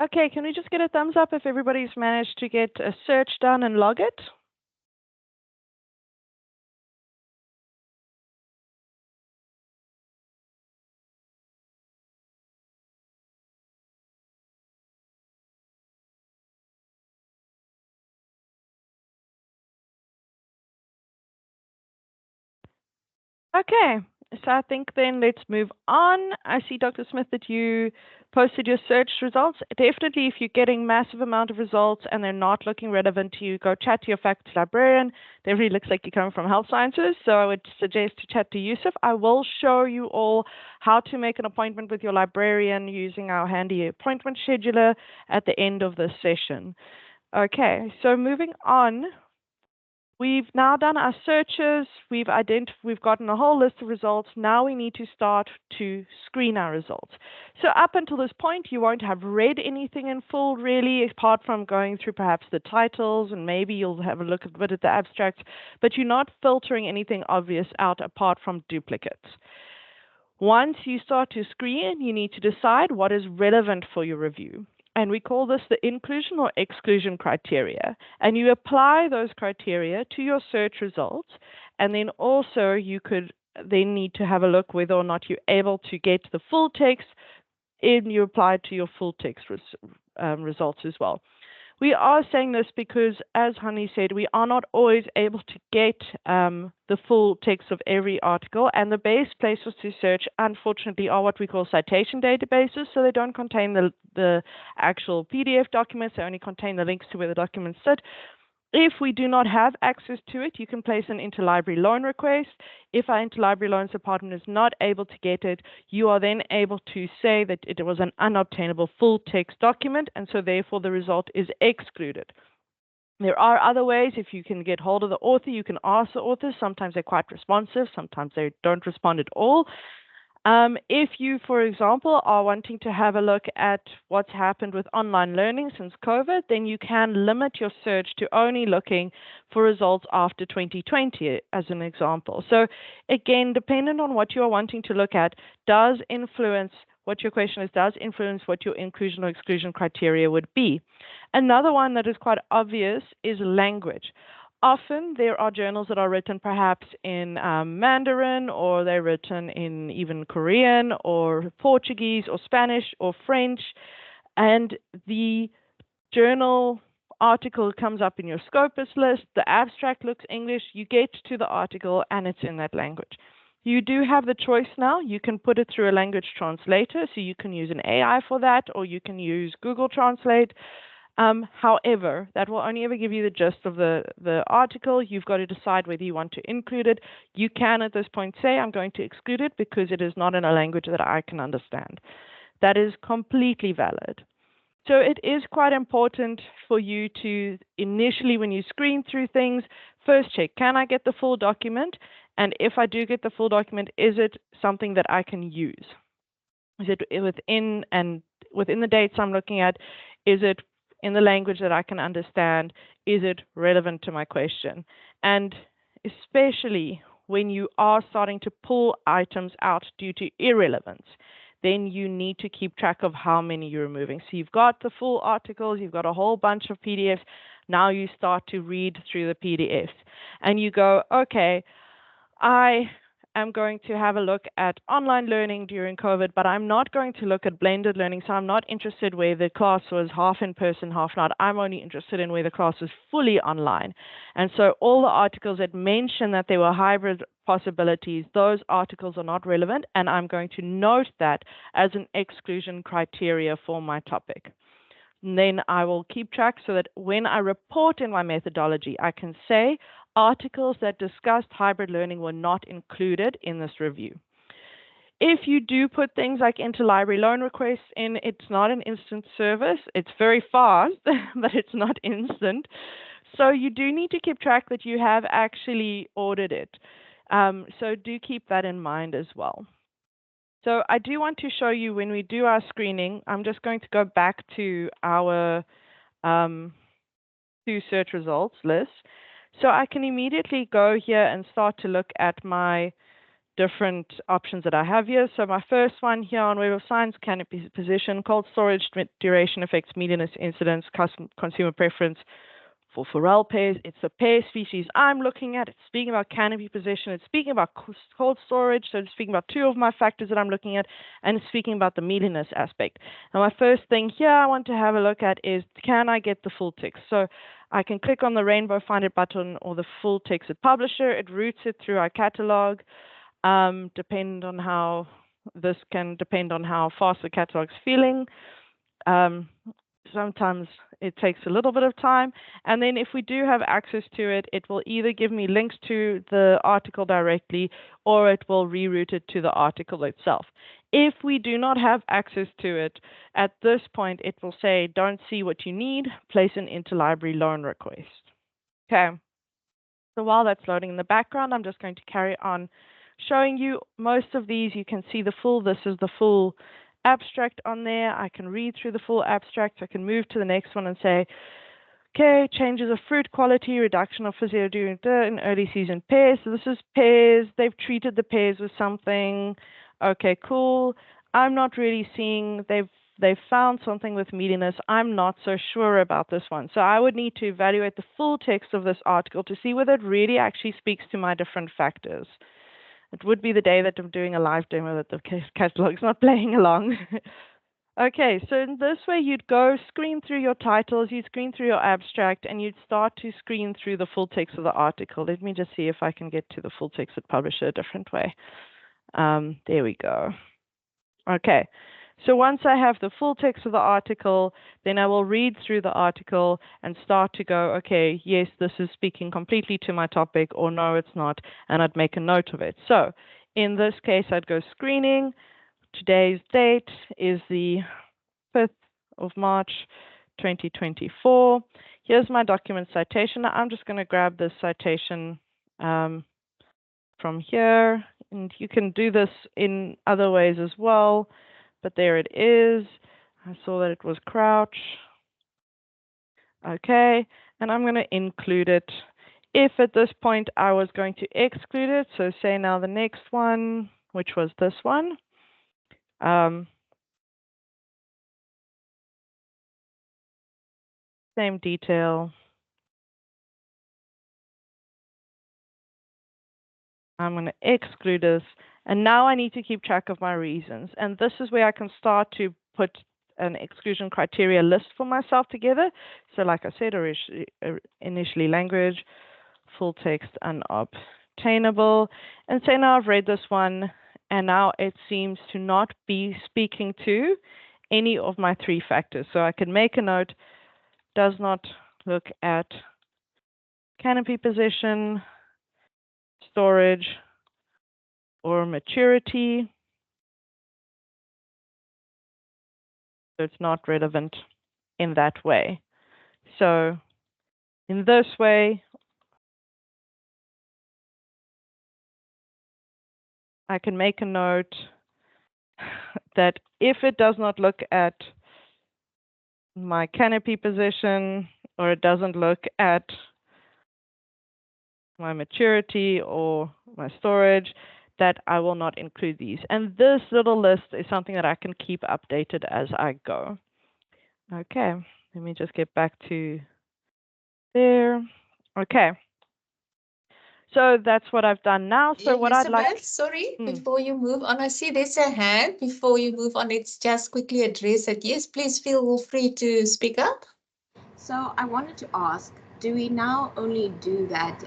Okay, can we just get a thumbs up if everybody's managed to get a search done and log it? Okay, so I think then let's move on. I see, Dr. Smith, that you posted your search results. Definitely, if you're getting massive amount of results and they're not looking relevant to you, go chat to your faculty librarian. Definitely looks like you're coming from health sciences, so I would suggest to chat to Yusuf. I will show you all how to make an appointment with your librarian using our handy appointment scheduler at the end of this session. Okay, so moving on. We've now done our searches, we've gotten a whole list of results. Now we need to start to screen our results. So up until this point, you won't have read anything in full really, apart from going through perhaps the titles, and maybe you'll have a look at a bit at the abstracts, but you're not filtering anything obvious out apart from duplicates. Once you start to screen, you need to decide what is relevant for your review. And we call this the inclusion or exclusion criteria. And you apply those criteria to your search results. And then also you could then need to have a look whether or not you're able to get the full text, and you apply it to your full text results as well. We are saying this because, as Honey said, we are not always able to get the full text of every article, and the best places to search, unfortunately, are what we call citation databases, so they don't contain the actual PDF documents, they only contain the links to where the documents sit. If we do not have access to it, you can place an interlibrary loan request. If our interlibrary loans department is not able to get it, you are then able to say that it was an unobtainable full text document, and so therefore the result is excluded. There are other ways. If you can get hold of the author, you can ask the author. Sometimes they're quite responsive, sometimes they don't respond at all. If you, for example, are wanting to have a look at what's happened with online learning since COVID, then you can limit your search to only looking for results after 2020, as an example. So again, dependent on what you're wanting to look at, does influence what your question is, does influence what your inclusion or exclusion criteria would be. Another one that is quite obvious is language. Often there are journals that are written perhaps in Mandarin, or they're written in even Korean or Portuguese or Spanish or French, and the journal article comes up in your Scopus list, the abstract looks English, you get to the article and it's in that language. You do have the choice now. You can put it through a language translator, so you can use an AI for that, or you can use Google Translate. However, that will only ever give you the gist of the article. You've got to decide whether you want to include it. You can at this point say, I'm going to exclude it because it is not in a language that I can understand. That is completely valid. So it is quite important for you to initially, when you screen through things, first check, can I get the full document? And if I do get the full document, is it something that I can use? Is it within the dates I'm looking at? Is it in the language that I can understand? Is it relevant to my question? And especially when you are starting to pull items out due to irrelevance, then you need to keep track of how many you're removing. So you've got the full articles, you've got a whole bunch of PDFs. Now you start to read through the PDFs and you go, okay, I am going to have a look at online learning during COVID, but I'm not going to look at blended learning. So I'm not interested where the class was half in person, half not. I'm only interested in where the class was fully online. And so all the articles that mention that there were hybrid possibilities, those articles are not relevant, and I'm going to note that as an exclusion criteria for my topic. And then I will keep track so that when I report in my methodology, I can say articles that discussed hybrid learning were not included in this review. If you do put things like interlibrary loan requests in, it's not an instant service. It's very fast, but it's not instant. So you do need to keep track that you have actually ordered it. So do keep that in mind as well. So I do want to show you when we do our screening. I'm just going to go back to our two search results list. So I can immediately go here and start to look at my different options that I have here. So my first one here on Web of Science, canopy position, cold storage, duration, effects, medianess, incidence, consumer preference for forel pairs. It's a pair species I'm looking at. It's speaking about canopy position. It's speaking about cold storage. So it's speaking about two of my factors that I'm looking at, and it's speaking about the medianess aspect. Now my first thing here I want to have a look at is, can I get the full text? So I can click on the rainbow find it button or the full text at publisher. It routes it through our catalog. Depend on how this can depend on how fast the catalog's feeling. Sometimes it takes a little bit of time, and then if we do have access to it, it will either give me links to the article directly, or it will reroute it to the article itself. If we do not have access to it, at this point it will say, don't see what you need, place an interlibrary loan request. Okay, so while that's loading in the background, I'm just going to carry on showing you most of these. You can see the full, this is the full abstract on there. I can read through the full abstract. I can move to the next one and say, okay, changes of fruit quality, reduction of physiodynamic in early season pears. So this is pears. They've treated the pears with something. Okay, cool. I'm not really seeing, they've found something with medianess. I'm not so sure about this one. So I would need to evaluate the full text of this article to see whether it really actually speaks to my different factors. It would be the day that I'm doing a live demo that the catalog's not playing along. Okay, so in this way, you'd go screen through your titles, you'd screen through your abstract, and you'd start to screen through the full text of the article. Let me just see if I can get to the full text at publisher a different way. There we go. Okay, so once I have the full text of the article, then I will read through the article and start to go, okay, yes, this is speaking completely to my topic, or no, it's not, and I'd make a note of it. So in this case, I'd go screening. Today's date is the 5th of March, 2024. Here's my document citation. I'm just going to grab this citation from here, and you can do this in other ways as well, but there it is. I saw that it was Crouch. Okay, and I'm going to include it. If at this point I was going to exclude it, so say now the next one, which was this one, same detail. I'm going to exclude this, and now I need to keep track of my reasons. And this is where I can start to put an exclusion criteria list for myself together. So like I said, initially language, full text unobtainable, and say now I've read this one, and now it seems to not be speaking to any of my three factors. So I can make a note, does not look at canopy position, storage, or maturity. So it's not relevant in that way. So in this way, I can make a note that if it does not look at my canopy position, or it doesn't look at my maturity or my storage, that I will not include these. And this little list is something that I can keep updated as I go. Okay, let me just get back to there. Okay. So that's what I've done now. So what I'd like... Sorry, before you move on, I see there's a hand. Before you move on, let's just quickly address it. Yes, please feel free to speak up. So I wanted to ask, do we now only do that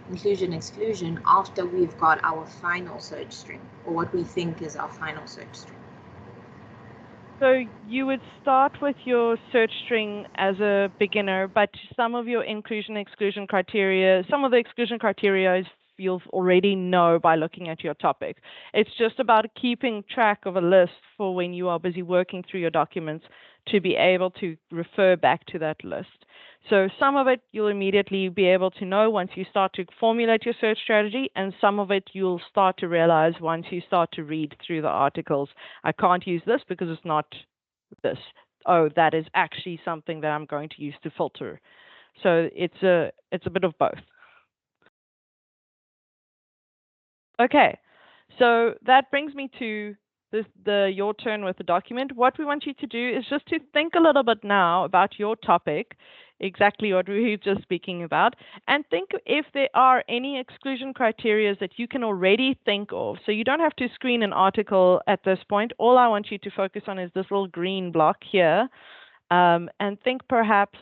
inclusion-exclusion after we've got our final search string, or what we think is our final search string? So you would start with your search string as a beginner, but some of your inclusion-exclusion criteria, some of the exclusion criteria you'll already know by looking at your topic. It's just about keeping track of a list for when you are busy working through your documents to be able to refer back to that list. So some of it you'll immediately be able to know once you start to formulate your search strategy, and some of it you'll start to realize once you start to read through the articles. I can't use this because it's not this. Oh, that is actually something that I'm going to use to filter. So it's a bit of both. Okay, So that brings me to your turn with the document. What we want you to do is just to think a little bit now about your topic, exactly what we were just speaking about, and think if there are any exclusion criteria that you can already think of. So you don't have to screen an article at this point. All I want you to focus on is this little green block here, and think perhaps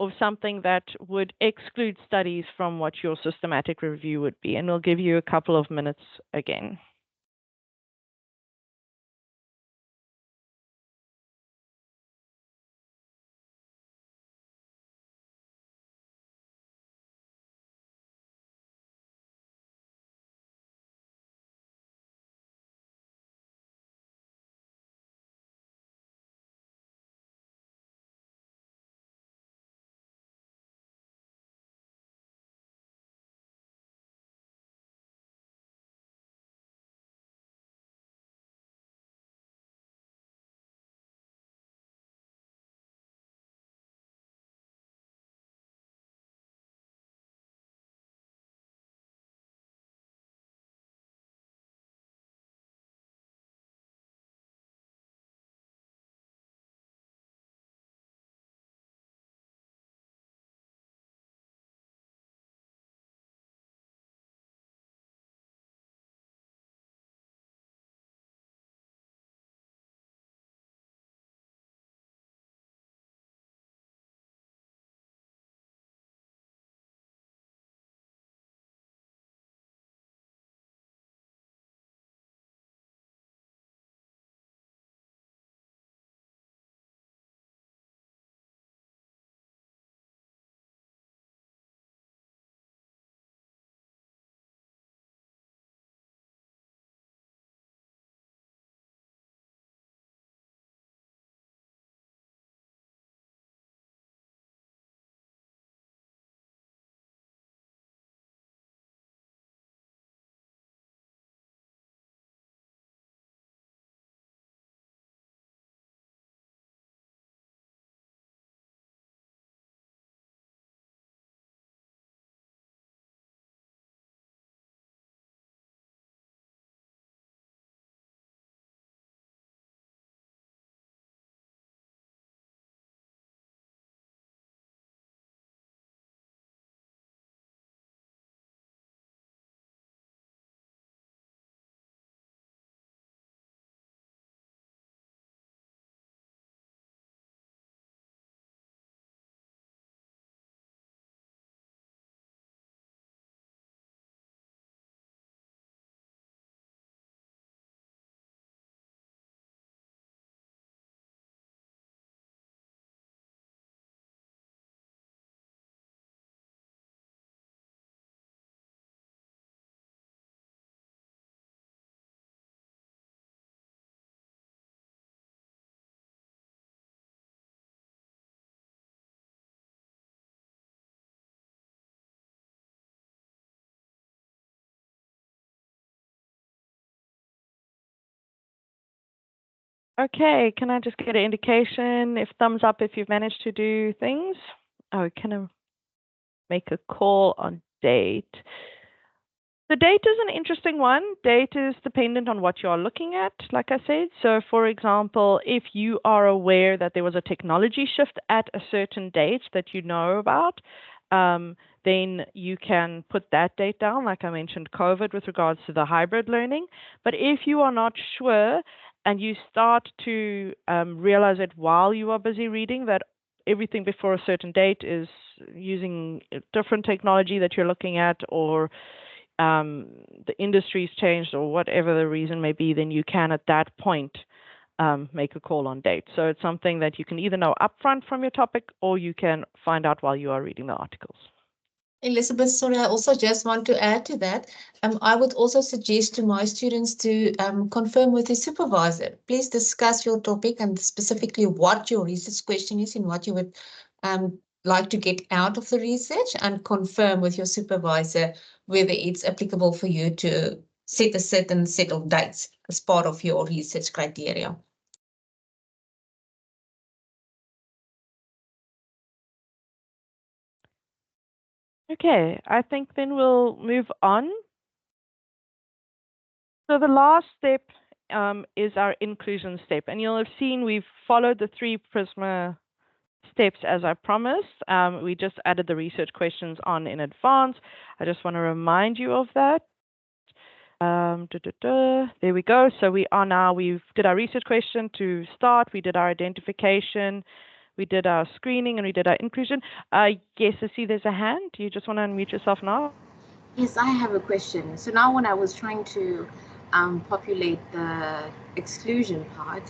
of something that would exclude studies from what your systematic review would be. And we'll give you a couple of minutes again. Okay, can I just get an indication if thumbs up if you've managed to do things? Oh, can I make a call on date? The date is an interesting one. Date is dependent on what you are looking at, like I said. So, for example, if you are aware that there was a technology shift at a certain date that you know about, then you can put that date down, like I mentioned, COVID with regards to the hybrid learning. But if you are not sure and you start to realize it while you are busy reading that everything before a certain date is using a different technology that you're looking at, or the industry's changed, or whatever the reason may be, then you can at that point make a call on date. So it's something that you can either know upfront from your topic, or you can find out while you are reading the articles. Elizabeth, sorry, I also just want to add to that. I would also suggest to my students to confirm with the supervisor. Please discuss your topic and specifically what your research question is and what you would like to get out of the research, and confirm with your supervisor whether it's applicable for you to set a certain set of dates as part of your research criteria. Okay, I think then we'll move on So the last step is our inclusion step. And you'll have seen we've followed the 3 Prisma steps as I promised. We just added the research questions on in advance. I just want to remind you of that. There we go. So we did our research question to start. We did our identification. We did our screening and we did our inclusion. Yes, I see there's a hand. Do you just want to unmute yourself now? Yes, I have a question. So now when I was trying to populate the exclusion part,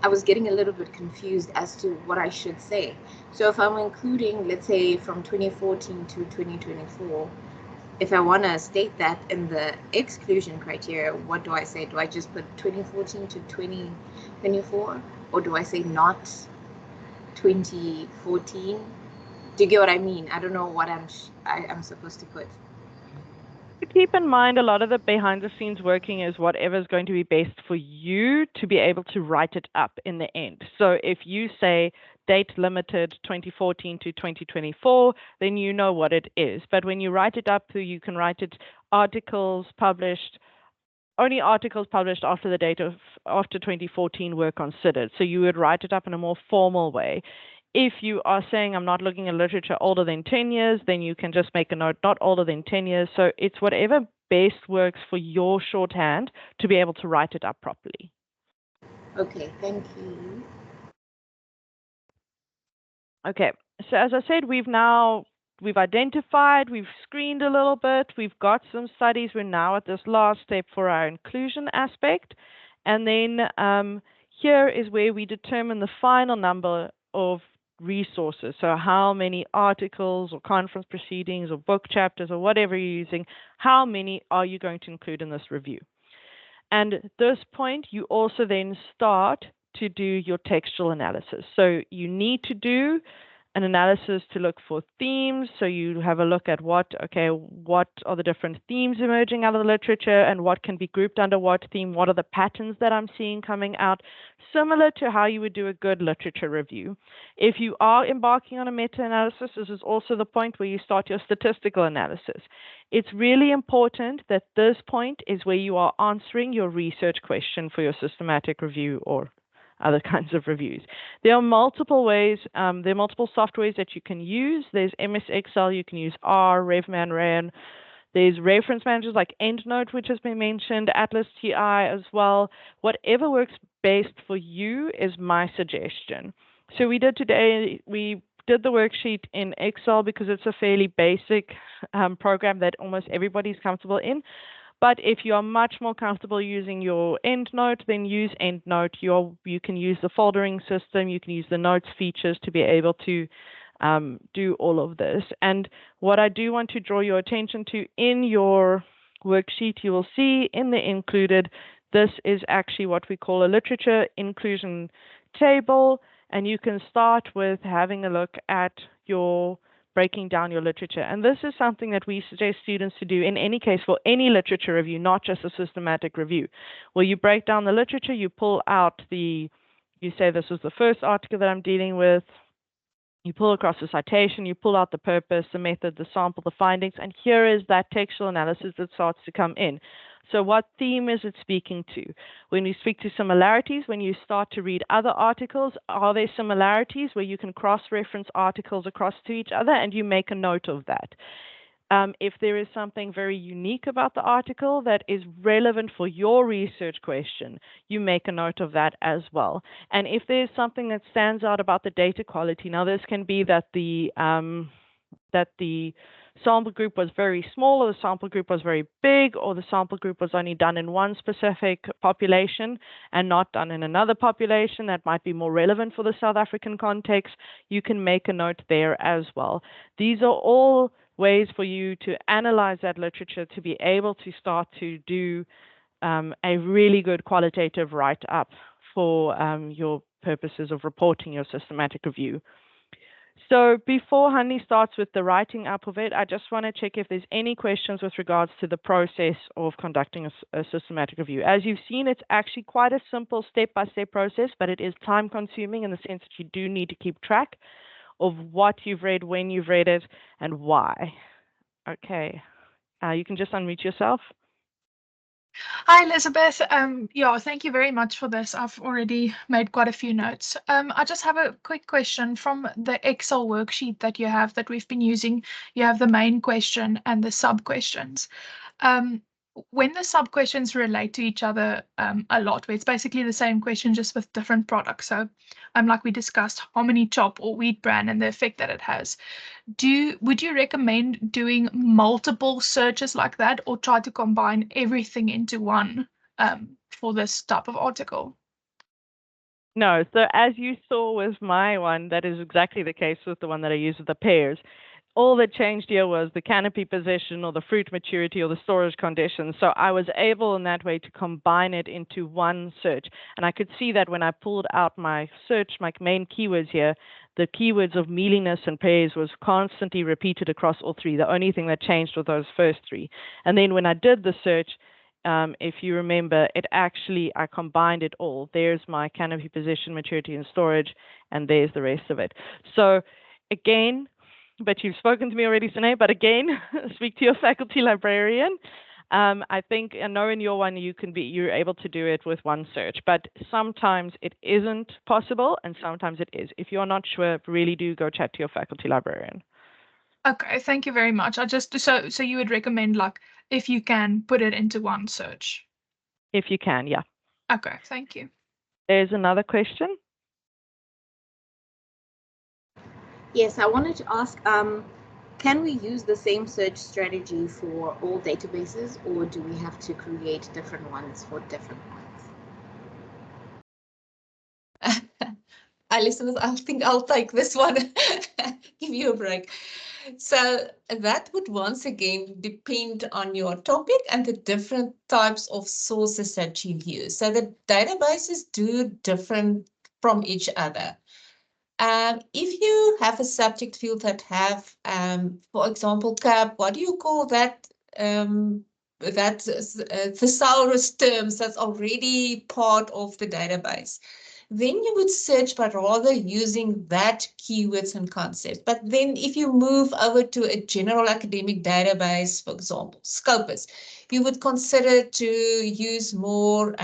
I was getting a little bit confused as to what I should say. So if I'm including, let's say, from 2014 to 2024, if I want to state that in the exclusion criteria, what do I say? Do I just put 2014 to 2024? Or do I say not 2014? Do you get what I mean? I don't know what I'm supposed to put. Keep in mind, a lot of the behind the scenes working is whatever is going to be best for you to be able to write it up in the end. So if you say date limited 2014 to 2024, then you know what it is. But when you write it up, you can write it only articles published after the date of after 2014 were considered. So you would write it up in a more formal way. If you are saying I'm not looking at literature older than 10 years, then you can just make a note not older than 10 years. So it's whatever best works for your shorthand to be able to write it up properly. Okay, thank you. Okay, so as I said, we've identified, we've screened a little bit, we've got some studies. We're now at this last step for our inclusion aspect. And then here is where we determine the final number of resources. So how many articles or conference proceedings or book chapters or whatever you're using, how many are you going to include in this review? And at this point, you also then start to do your textual analysis. So you need to do an analysis to look for themes. So you have a look at what are the different themes emerging out of the literature and what can be grouped under what theme, what are the patterns that I'm seeing coming out, similar to how you would do a good literature review. If you are embarking on a meta-analysis, this is also the point where you start your statistical analysis. It's really important that this point is where you are answering your research question for your systematic review or other kinds of reviews. There are multiple ways, there are multiple softwares that you can use. There's MS Excel, you can use R, RevMan, RAN. There's reference managers like EndNote, which has been mentioned, Atlas TI as well. Whatever works best for you is my suggestion. So we did the worksheet in Excel because it's a fairly basic program that almost everybody's comfortable in. But if you are much more comfortable using your EndNote, then use EndNote. You can use the foldering system. You can use the notes features to be able to do all of this. And what I do want to draw your attention to in your worksheet, you will see in the included, this is actually what we call a literature inclusion table. And you can start with having a look at your breaking down your literature. And this is something that we suggest students to do in any case for any literature review, not just a systematic review, where you break down the literature, you pull out you say this is the first article that I'm dealing with, you pull across the citation, you pull out the purpose, the method, the sample, the findings, and here is that textual analysis that starts to come in. So what theme is it speaking to? When we speak to similarities, when you start to read other articles, are there similarities where you can cross-reference articles across to each other and you make a note of that? If there is something very unique about the article that is relevant for your research question, you make a note of that as well. And if there's something that stands out about the data quality, now this can be that the sample group was very small, or the sample group was very big, or the sample group was only done in one specific population and not done in another population that might be more relevant for the South African context, you can make a note there as well. These are all ways for you to analyze that literature to be able to start to do a really good qualitative write-up for your purposes of reporting your systematic review. So before Hanni starts with the writing up of it, I just want to check if there's any questions with regards to the process of conducting a systematic review. As you've seen, it's actually quite a simple step-by-step process, but it is time-consuming in the sense that you do need to keep track of what you've read, when you've read it, and why. Okay, you can just unmute yourself. Hi, Elizabeth. Yeah, thank you very much for this. I've already made quite a few notes. I just have a quick question from the Excel worksheet that you have that we've been using. You have the main question and the sub questions. Um, when the sub questions relate to each other a lot, where it's basically the same question just with different products. So, like we discussed, hominy chop or wheat bran and the effect that it has. Would you recommend doing multiple searches like that, or try to combine everything into one for this type of article? No, so as you saw with my one, that is exactly the case with the one that I use with the pears. All that changed here was the canopy position or the fruit maturity or the storage conditions. So I was able in that way to combine it into one search. And I could see that when I pulled out my search, my main keywords here, the keywords of mealiness and pears was constantly repeated across all three. The only thing that changed were those first three. And then when I did the search, if you remember, I combined it all. There's my canopy position, maturity, and storage, and there's the rest of it. So again, but you've spoken to me already, Sine, but again, speak to your faculty librarian. I know in your one you're able to do it with one search, but sometimes it isn't possible and sometimes it is. If you're not sure, really do go chat to your faculty librarian. Okay, thank you very much. So you would recommend, like, if you can put it into one search? If you can, yeah. Okay, thank you. There's another question. Yes, I wanted to ask, can we use the same search strategy for all databases, or do we have to create different ones for different ones? Listeners, I think I'll take this one. Give you a break. So that would once again depend on your topic and the different types of sources that you use. So the databases do different from each other. If you have a subject field that have, for example, CAP, what do you call that? Thesaurus terms that's already part of the database. Then you would search by rather using that keywords and concepts. But then if you move over to a general academic database, for example, Scopus, you would consider to use more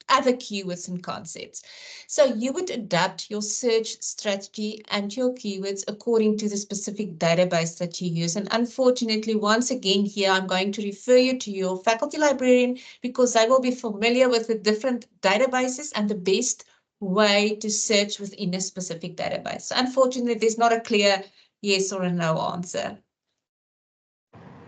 other keywords and concepts. So you would adapt your search strategy and your keywords according to the specific database that you use. And unfortunately, once again, here, I'm going to refer you to your faculty librarian because they will be familiar with the different databases and the best way to search within a specific database. So unfortunately, there's not a clear yes or a no answer.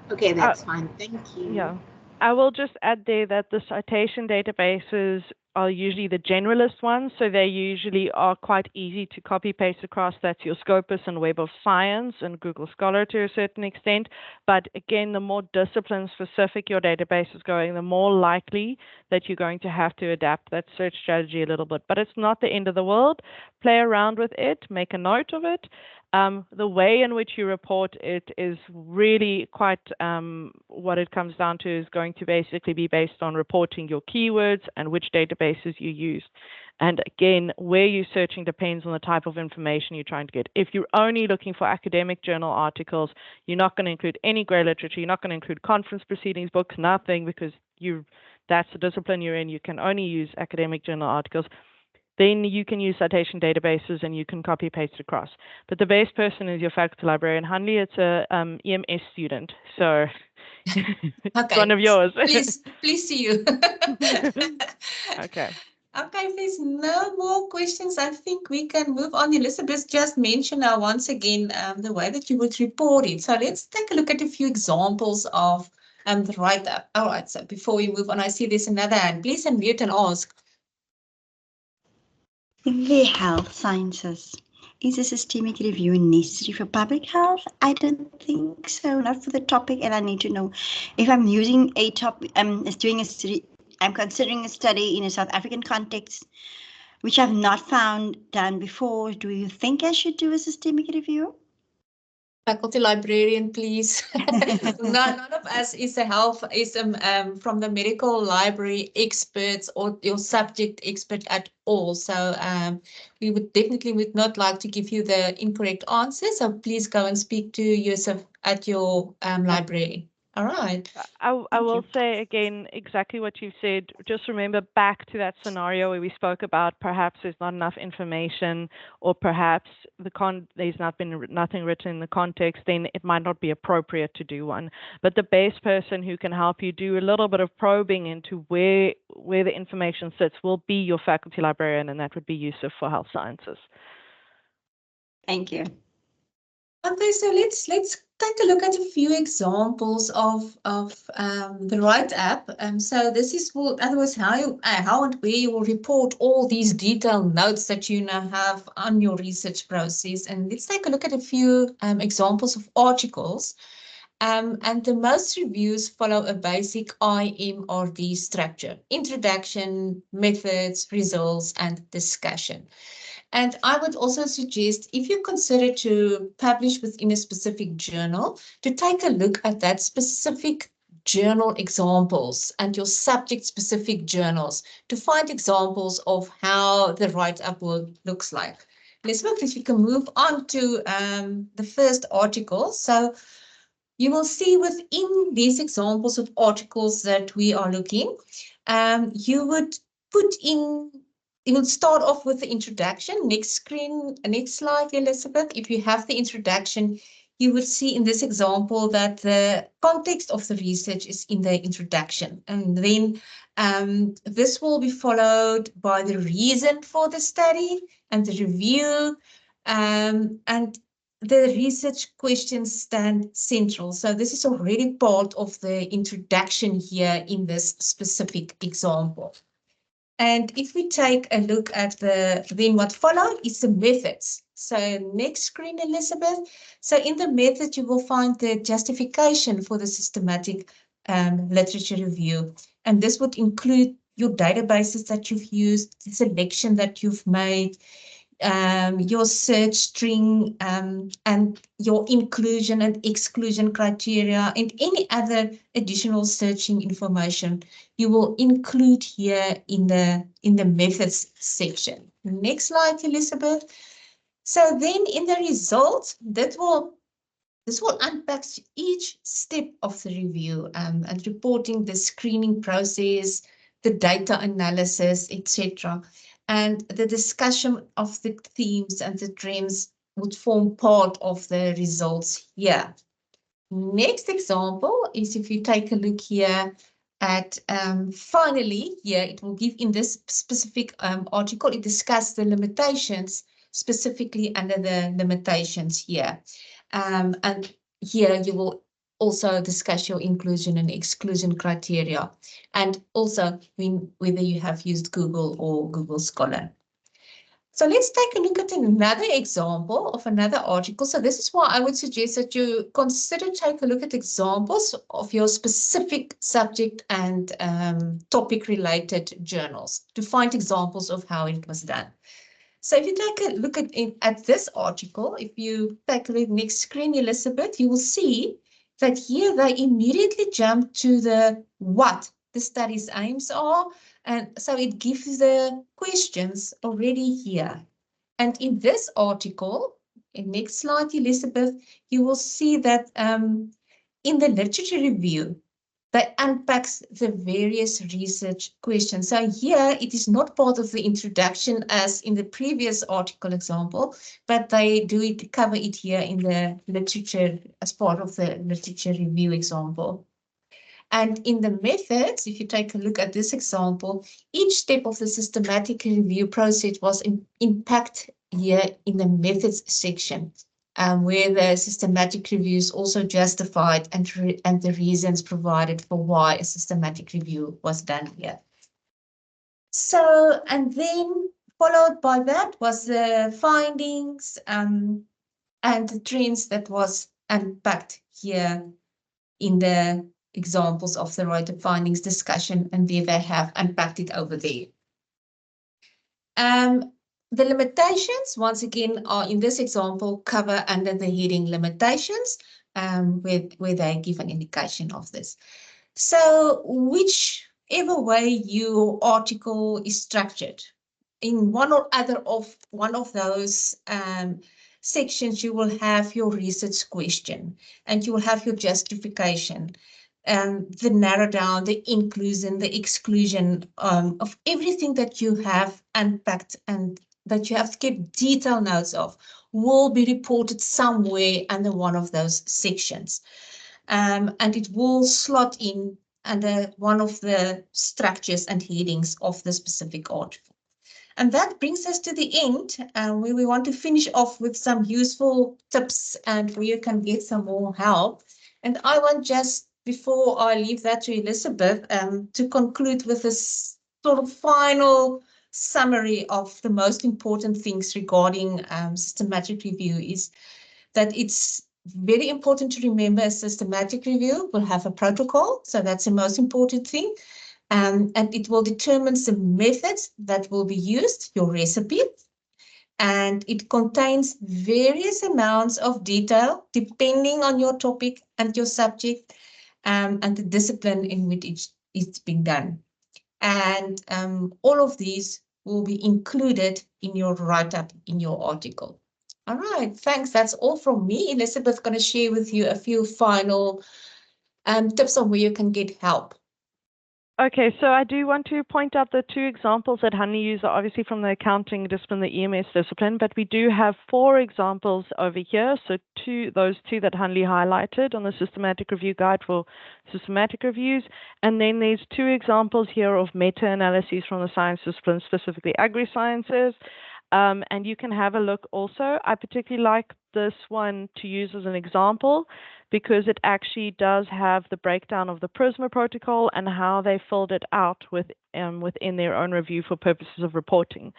Okay, that's fine. Thank you. Yeah. I will just add there that the citation databases are usually the generalist ones, so they usually are quite easy to copy paste across. That's your Scopus and Web of Science and Google Scholar to a certain extent. But again, the more discipline specific your database is going, the more likely that you're going to have to adapt that search strategy a little bit. But it's not the end of the world. Play around with it, make a note of it. The way in which you report it is really quite what it comes down to is going to basically be based on reporting your keywords and which databases you use. And again, where you're searching depends on the type of information you're trying to get. If you're only looking for academic journal articles, you're not going to include any grey literature. You're not going to include conference proceedings, books, nothing, because that's the discipline you're in. You can only use academic journal articles. Then you can use citation databases and you can copy paste across. But the best person is your faculty librarian. Hanley, it's a EMS student, so it's one of yours. please see you. Okay. Okay, if there's no more questions, I think we can move on. Elizabeth just mentioned now once again the way that you would report it. So let's take a look at a few examples of the write-up. All right, so before we move on, I see there's another hand. Please unmute and ask. In the health sciences, is a systemic review necessary for public health? I don't think so, not for the topic, and I need to know if I'm using a topic, I'm considering a study in a South African context, which I've not found done before. Do you think I should do a systemic review? Faculty librarian, please. None of us is from the medical library experts or your subject expert at all. So we would not like to give you the incorrect answer. So please go and speak to Yusuf at your library. All right. I Thank will you. say again exactly what you said. Just remember back to that scenario where we spoke about perhaps there's not enough information, or perhaps there's nothing written in the context. Then it might not be appropriate to do one. But the best person who can help you do a little bit of probing into where the information sits will be your faculty librarian, and that would be Yusuf for health sciences. Thank you. Okay, so let's take a look at a few examples of the right app. So this is for otherwise how and where you will report all these detailed notes that you now have on your research process. And let's take a look at a few examples of articles. And the most reviews follow a basic IMRD structure: introduction, methods, results, and discussion. And I would also suggest, if you consider to publish within a specific journal, to take a look at that specific journal examples and your subject-specific journals to find examples of how the write-up work looks like. Elizabeth, if you can move on to the first article. So you will see within these examples of articles that we are looking, you would put in, you will start off with the introduction. Next slide, Elizabeth. If you have the introduction, you would see in this example that the context of the research is in the introduction. And then this will be followed by the reason for the study and the review, and the research questions stand central. So this is already part of the introduction here in this specific example. And if we take a look at then what followed is the methods. So next screen, Elizabeth. So in the method, you will find the justification for the systematic literature review. And this would include your databases that you've used, the selection that you've made, your search string, and your inclusion and exclusion criteria, and any other additional searching information you will include here in the methods section. Next slide, Elizabeth. So then in the results, this will unpack each step of the review, and reporting the screening process, the data analysis, etc. And the discussion of the themes and the trends would form part of the results here. Next example is if you take a look here at finally, here it will give in this specific article, it discusses the limitations specifically under the limitations here. And here you will also discuss your inclusion and exclusion criteria, and also whether you have used Google or Google Scholar. So let's take a look at another example of another article. So this is why I would suggest that you consider take a look at examples of your specific subject and topic related journals to find examples of how it was done. So if you take a look at this article, if you take a look next screen, Elizabeth, you will see that here they immediately jump to the what the study's aims are. And so it gives the questions already here. And in this article, in next slide, Elizabeth, you will see that in the literature review, that unpacks the various research questions. So here it is not part of the introduction as in the previous article example, but they do cover it here in the literature as part of the literature review example. And in the methods, if you take a look at this example, each step of the systematic review process was impacted here in the methods section, where the systematic reviews also justified and the reasons provided for why a systematic review was done here. So, and then followed by that was the findings and the trends that was unpacked here in the examples of the writer findings discussion, and there they have unpacked it over there. The limitations, once again, are in this example cover under the heading limitations, where they give an indication of this. So whichever way your article is structured, in one or other of one of those sections, you will have your research question and you will have your justification. the narrow down, the inclusion, the exclusion of everything that you have unpacked and that you have to keep detailed notes of will be reported somewhere under one of those sections. And it will slot in under one of the structures and headings of the specific article. And that brings us to the end, where we want to finish off with some useful tips and where you can get some more help. And I want, just before I leave that to Elizabeth, to conclude with this sort of final summary of the most important things regarding systematic review, is that it's very important to remember a systematic review will have a protocol. So that's the most important thing. And it will determine the methods that will be used, your recipe, and it contains various amounts of detail depending on your topic and your subject, and the discipline in which it's being done. And all of these will be included in your write-up in your article. All right, thanks. That's all from me. Elizabeth's going to share with you a few final tips on where you can get help. Okay, so I do want to point out the 2 examples that Hanley used are obviously from the accounting discipline, the EMS discipline, but we do have 4 examples over here. So those two that Hanley highlighted on the systematic review guide for systematic reviews. And then there's 2 examples here of meta-analyses from the science discipline, specifically agri-sciences. And you can have a look also. I particularly like this one to use as an example because it actually does have the breakdown of the PRISMA protocol and how they filled it out within their own review for purposes of reporting,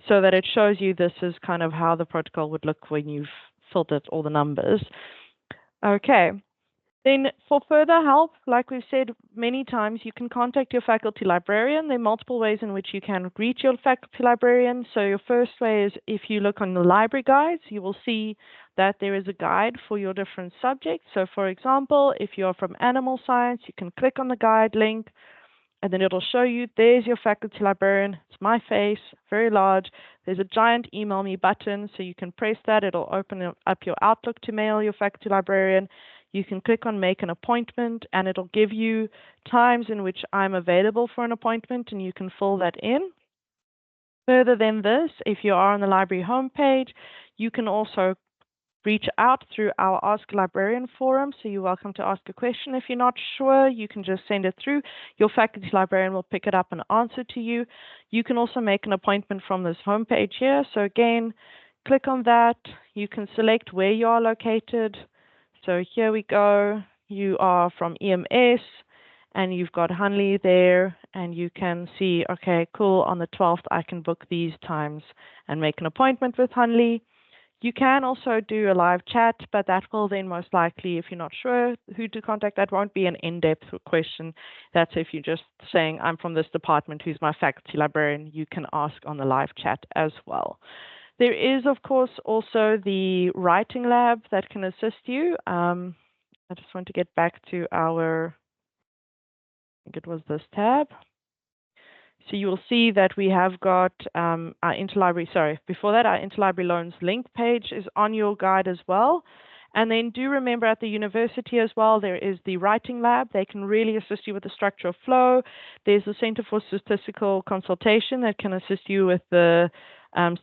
so that it shows you this is kind of how the protocol would look when you've filled out all the numbers. Okay. Then for further help, like we've said many times, you can contact your faculty librarian. There are multiple ways in which you can reach your faculty librarian. So your first way is if you look on the library guides, you will see that there is a guide for your different subjects. So for example, if you're from animal science, you can click on the guide link, and then it'll show you, there's your faculty librarian. It's my face, very large. There's a giant email me button, so you can press that. It'll open up your Outlook to mail your faculty librarian. You can click on make an appointment, and it'll give you times in which I'm available for an appointment, and you can fill that in. Further than this, if you are on the library homepage, you can also reach out through our Ask a Librarian forum. So you're welcome to ask a question. If you're not sure, you can just send it through. Your faculty librarian will pick it up and answer to you. You can also make an appointment from this homepage here. So again, click on that. You can select where you are located. So here we go. You are from EMS and you've got Hanley there, and you can see, okay, cool, on the 12th I can book these times and make an appointment with Hanley. You can also do a live chat, but that will then most likely, if you're not sure who to contact, that won't be an in-depth question. That's if you're just saying, I'm from this department, who's my faculty librarian, you can ask on the live chat as well. There is, of course, also the writing lab that can assist you. I just want to get back to our, I think it was this tab. So you will see that we have got our interlibrary, sorry, before that, our interlibrary loans link page is on your guide as well. And then do remember at the university as well, there is the writing lab. They can really assist you with the structure of flow. There's the Center for Statistical Consultation that can assist you with the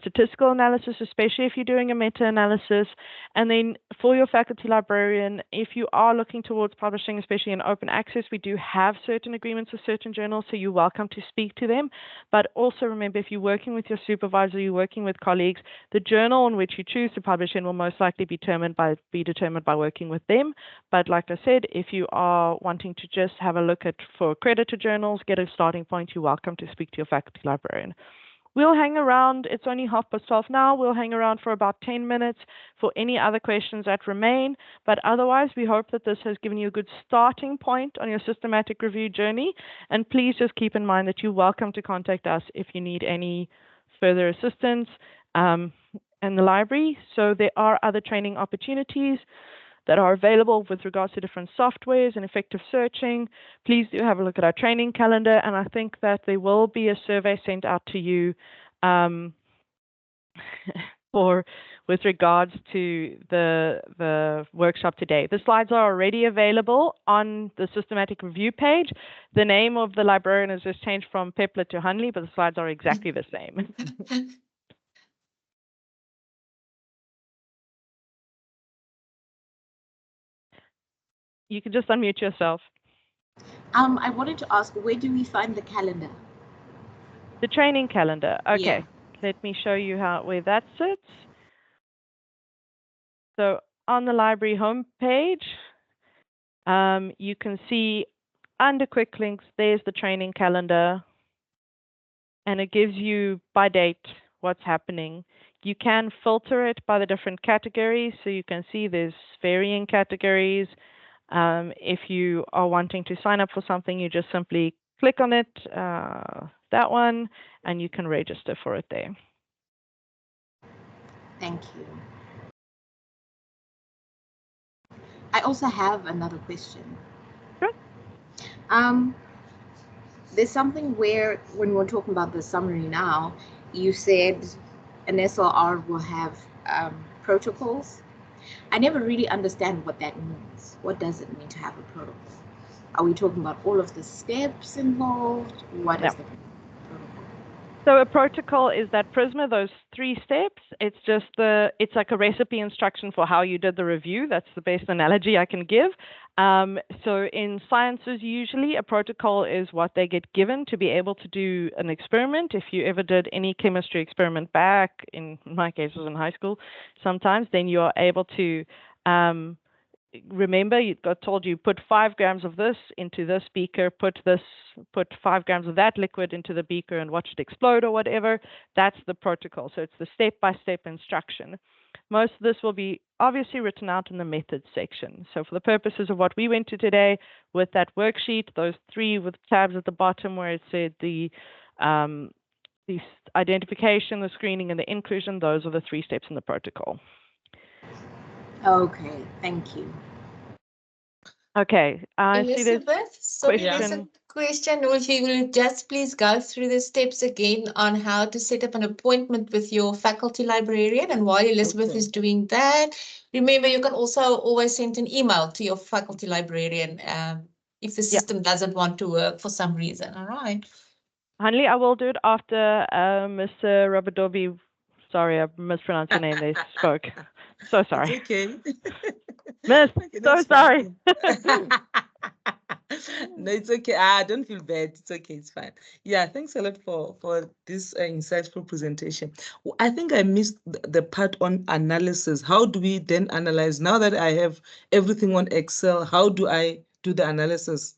statistical analysis, especially if you're doing a meta-analysis. And then for your faculty librarian, if you are looking towards publishing, especially in open access, we do have certain agreements with certain journals, so you're welcome to speak to them. But also remember, if you're working with your supervisor, you're working with colleagues, the journal in which you choose to publish in will most likely be determined by working with them. But like I said, if you are wanting to just have a look at for accredited journals, get a starting point, you're welcome to speak to your faculty librarian. We'll hang around. It's only 12:30 now. We'll hang around for about 10 minutes for any other questions that remain. But otherwise, we hope that this has given you a good starting point on your systematic review journey. And please just keep in mind that you're welcome to contact us if you need any further assistance in the library. So there are other training opportunities that are available with regards to different softwares and effective searching. Please do have a look at our training calendar, and I think that there will be a survey sent out to you with regards to the workshop today. The slides are already available on the systematic review page. The name of the librarian has just changed from Pepler to Hunley, but the slides are exactly the same. You can just unmute yourself. I wanted to ask, where do we find the calendar? The training calendar. Okay, Yeah. let me show you where that sits. So on the library homepage, you can see under quick links, there's the training calendar, and it gives you by date what's happening. You can filter it by the different categories, so you can see there's varying categories. If you are wanting to sign up for something, you just simply click on it, that one, and you can register for it there. Thank you. I also have another question. Sure. There's something where, when we're talking about the summary now, you said an SLR will have protocols. I never really understand what that means. What does it mean to have a protocol? Are we talking about all of the steps involved? What is the protocol? So a protocol is that Prisma, those 3 steps. It's just it's like a recipe instruction for how you did the review. That's the best analogy I can give. So in sciences, usually a protocol is what they get given to be able to do an experiment. If you ever did any chemistry experiment back, in my case, it was in high school, sometimes, then you are able to remember, you got told you put 5 grams of this into this beaker, put 5 grams of that liquid into the beaker and watch it explode or whatever. That's the protocol. So it's the step-by-step instruction. Most of this will be obviously written out in the methods section. So for the purposes of what we went to today with that worksheet, those 3 with tabs at the bottom where it said the identification, the screening, and the inclusion, those are the 3 steps in the protocol. Okay, thank you. Okay, Elizabeth, sorry, there's a question. Will you just please go through the steps again on how to set up an appointment with your faculty librarian? And while Elizabeth is doing that, remember you can also always send an email to your faculty librarian if the system doesn't want to work for some reason. All right. Hanley, I will do it after Mr. Rabadobi. Sorry, I mispronounced your name. They spoke. So sorry. It's okay. Miss, Okay, so sorry. No, it's okay. Don't feel bad. It's okay. It's fine. Yeah, thanks a lot for this insightful presentation. I think I missed the part on analysis. How do we then analyze? Now that I have everything on Excel, how do I do the analysis?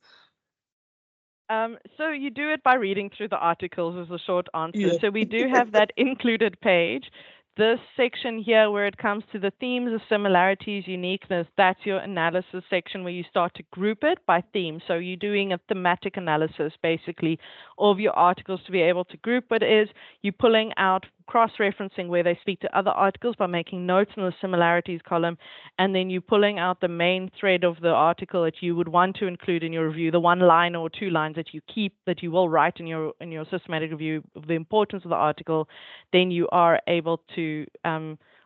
So you do it by reading through the articles is the short answer. Yeah. So we do have that included page. This section here where it comes to the themes of similarities, uniqueness, that's your analysis section where you start to group it by theme. So you're doing a thematic analysis basically of your articles to be able to group what it is. You're pulling out cross-referencing where they speak to other articles by making notes in the similarities column, and then you're pulling out the main thread of the article that you would want to include in your review, the 1 line or 2 lines that you keep, that you will write in your systematic review of the importance of the article. Then you are able to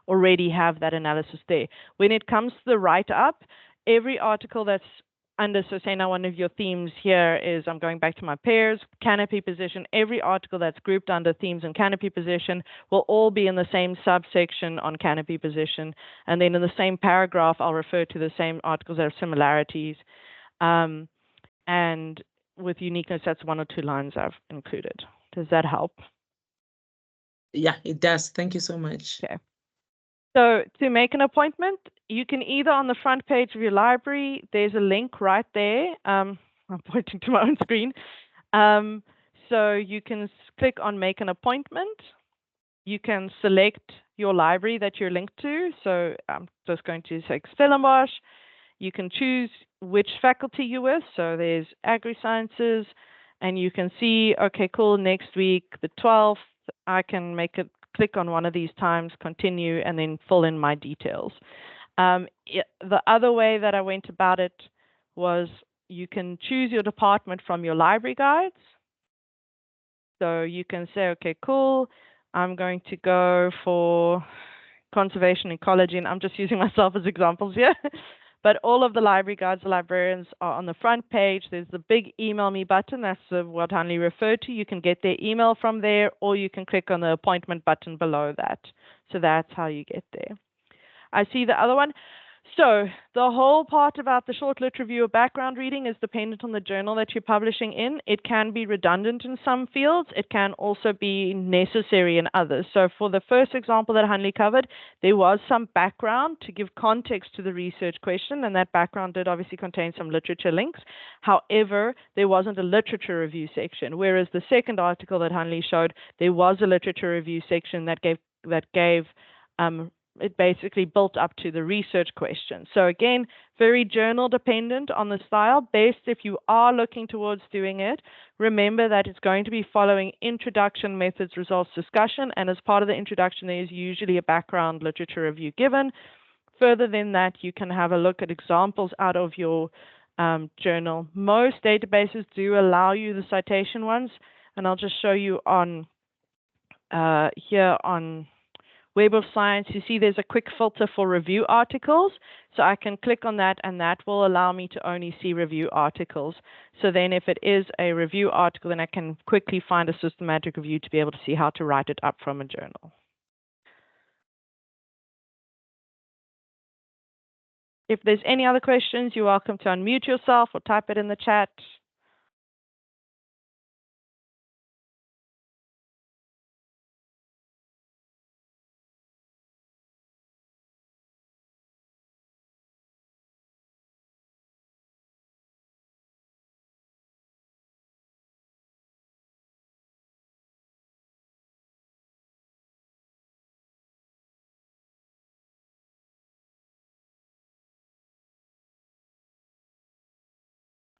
already have that analysis there. When it comes to the write-up, every article that's under, so say now one of your themes here is, I'm going back to my pairs, canopy position, every article that's grouped under themes and canopy position will all be in the same subsection on canopy position. And then in the same paragraph, I'll refer to the same articles that have similarities. And with uniqueness, that's 1 or 2 lines I've included. Does that help? Yeah, it does. Thank you so much. Okay. So to make an appointment, you can either on the front page of your library, there's a link right there. I'm pointing to my own screen. So you can click on make an appointment. You can select your library that you're linked to. So I'm just going to say Stellenbosch. You can choose which faculty you're with. So there's agri-sciences, and you can see, okay, cool, next week, the 12th, I can make it, click on one of these times, continue, and then fill in my details. The other way that I went about it was you can choose your department from your library guides. So you can say, okay, cool, I'm going to go for conservation, ecology, and I'm just using myself as examples here. But all of the library guides, the librarians are on the front page. There's the big email me button. That's what Hanley referred to. You can get their email from there, or you can click on the appointment button below that. So that's how you get there. I see the other one. So the whole part about the short lit review or background reading is dependent on the journal that you're publishing in. It can be redundant in some fields. It can also be necessary in others. So for the first example that Hanley covered, there was some background to give context to the research question, and that background did obviously contain some literature links. However, there wasn't a literature review section, whereas the second article that Hanley showed, there was a literature review section that gave it basically built up to the research question. So again, very journal dependent on the style. Best if you are looking towards doing it, remember that it's going to be following introduction, methods, results, discussion, and as part of the introduction there is usually a background literature review given. Further than that, you can have a look at examples out of your journal. Most databases do allow you the citation ones, and I'll just show you on here on Web of Science. You see there's a quick filter for review articles. So I can click on that, and that will allow me to only see review articles. So then if it is a review article, then I can quickly find a systematic review to be able to see how to write it up from a journal. If there's any other questions, you're welcome to unmute yourself or type it in the chat.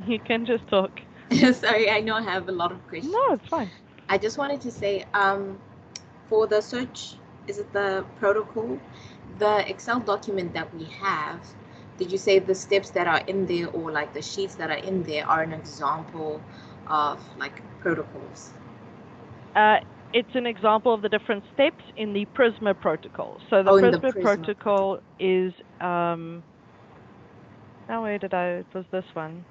You can just talk. Sorry, I know I have a lot of questions. No, it's fine. I just wanted to say, for the search, is it the protocol? The Excel document that we have, did you say the steps that are in there, or like the sheets that are in there are an example of like protocols? It's an example of the different steps in the Prisma protocol. So the Prisma protocol is, now where did it was this one.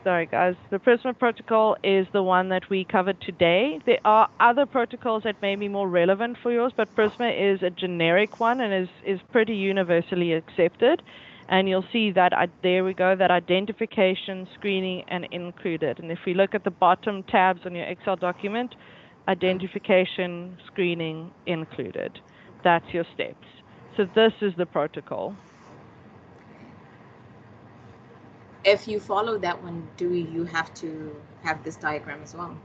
Sorry, guys. The Prisma protocol is the one that we covered today. There are other protocols that may be more relevant for yours, but Prisma is a generic one and is pretty universally accepted. And you'll see that, there we go, that identification, screening, and included. And if we look at the bottom tabs on your Excel document, identification, screening, included. That's your steps. So this is the protocol. If you follow that one, do you have to have this diagram as well?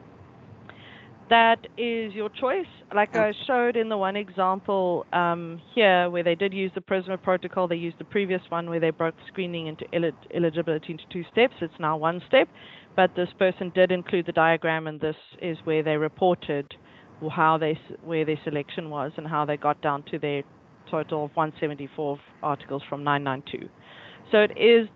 That is your choice. Like I showed in the one example here, where they did use the Prisma protocol, they used the previous one where they broke screening into eligibility into 2 steps. It's now 1 step, but this person did include the diagram, and this is where they reported where their selection was and how they got down to their total of 174 articles from 992. So it is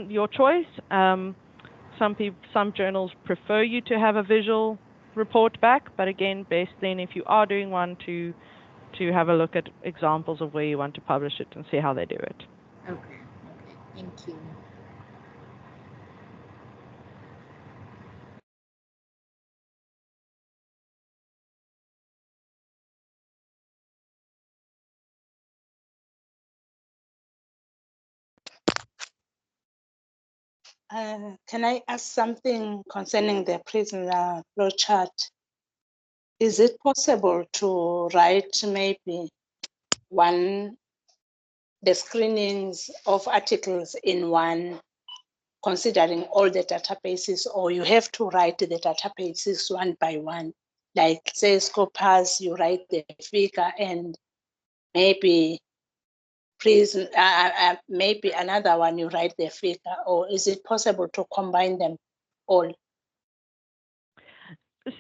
your choice. Some journals prefer you to have a visual report back, but again, best then if you are doing one to have a look at examples of where you want to publish it and see how they do it. Okay, thank you. Can I ask something concerning the Prisma flowchart? Is it possible to write maybe the screenings of articles in one, considering all the databases, or you have to write the databases one by one? Like say Scopus, you write the figure, and maybe maybe another one you write the figure, or is it possible to combine them all?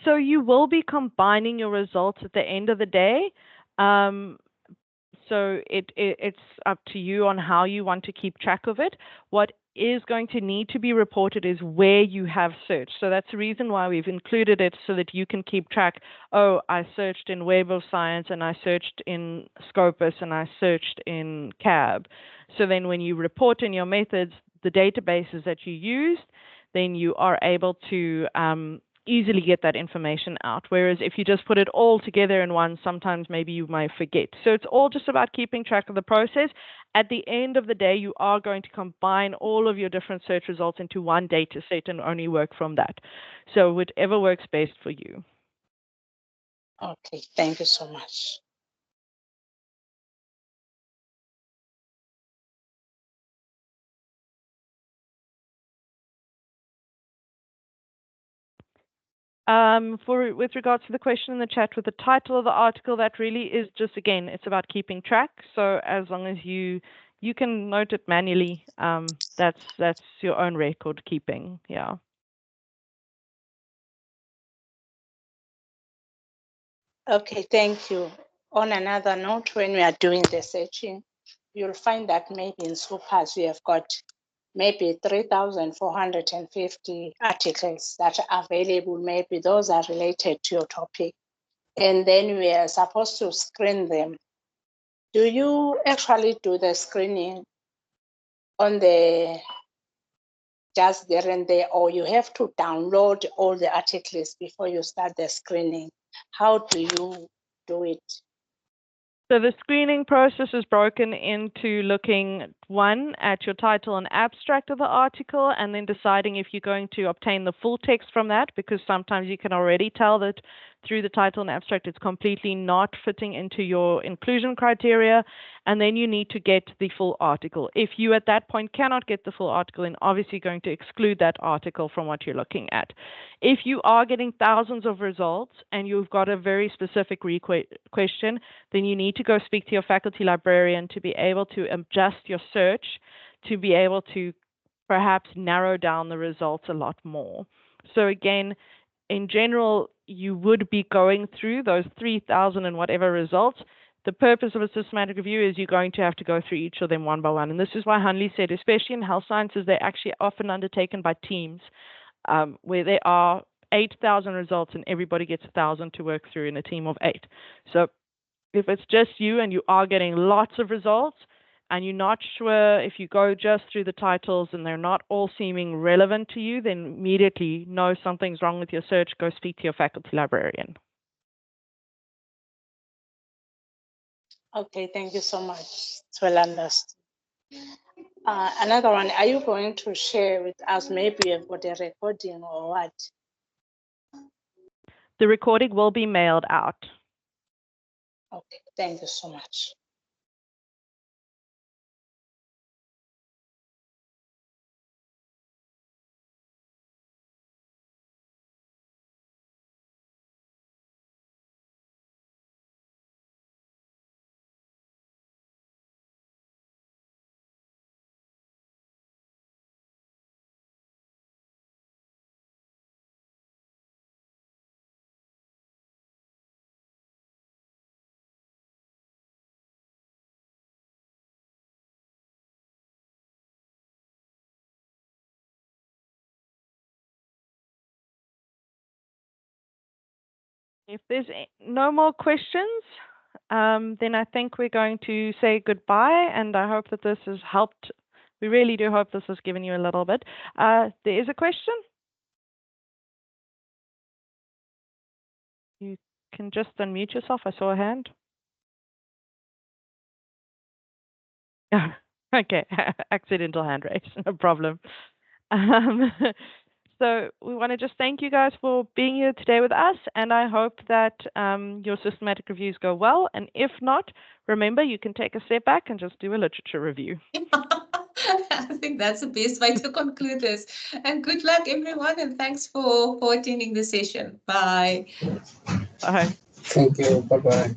So you will be combining your results at the end of the day. So it's up to you on how you want to keep track of it. What is going to need to be reported is where you have searched. So that's the reason why we've included it, so that you can keep track. Oh, I searched in Web of Science, and I searched in Scopus, and I searched in CAB. So then when you report in your methods the databases that you used, then you are able to easily get that information out. Whereas if you just put it all together in one, sometimes maybe you might forget. So it's all just about keeping track of the process. At the end of the day, you are going to combine all of your different search results into one data set and only work from that. So whatever works best for you. Okay, thank you so much. With regards to the question in the chat with the title of the article, that really is just, again, it's about keeping track. So as long as you can note it manually, that's your own record keeping. Yeah. Okay, thank you. On another note, when we are doing the searching, you'll find that maybe in Scopus we have got maybe 3,450 articles that are available. Maybe those are related to your topic. And then we are supposed to screen them. Do you actually do the screening on the just there and there, or you have to download all the articles before you start the screening? How do you do it? So the screening process is broken into looking, one, at your title and abstract of the article, and then deciding if you're going to obtain the full text from that, because sometimes you can already tell that through the title and abstract it's completely not fitting into your inclusion criteria, and then you need to get the full article. If you at that point cannot get the full article, then obviously going to exclude that article from what you're looking at. If you are getting thousands of results and you've got a very specific question, then you need to go speak to your faculty librarian to be able to adjust your search to be able to perhaps narrow down the results a lot more. So again, in general, you would be going through those 3,000 and whatever results. The purpose of a systematic review is you're going to have to go through each of them one by one. And this is why Hanli said, especially in health sciences, they're actually often undertaken by teams where there are 8,000 results and everybody gets 1,000 to work through in a team of 8. So if it's just you and you are getting lots of results and you're not sure if you go just through the titles and they're not all seeming relevant to you, then immediately know something's wrong with your search, go speak to your faculty librarian. Okay, thank you so much. It's well understood. Another one, are you going to share with us, maybe you've got a recording or what? The recording will be mailed out. Okay, thank you so much. If there's no more questions, then I think we're going to say goodbye, and I hope that this has helped. We really do hope this has given you a little bit. There is a question. You can just unmute yourself. I saw a hand. Okay, accidental hand raise, no problem. So we want to just thank you guys for being here today with us, and I hope that your systematic reviews go well. And if not, remember, you can take a step back and just do a literature review. I think that's the best way to conclude this. And good luck, everyone, and thanks for attending the session. Bye. Bye. Thank you. Bye-bye.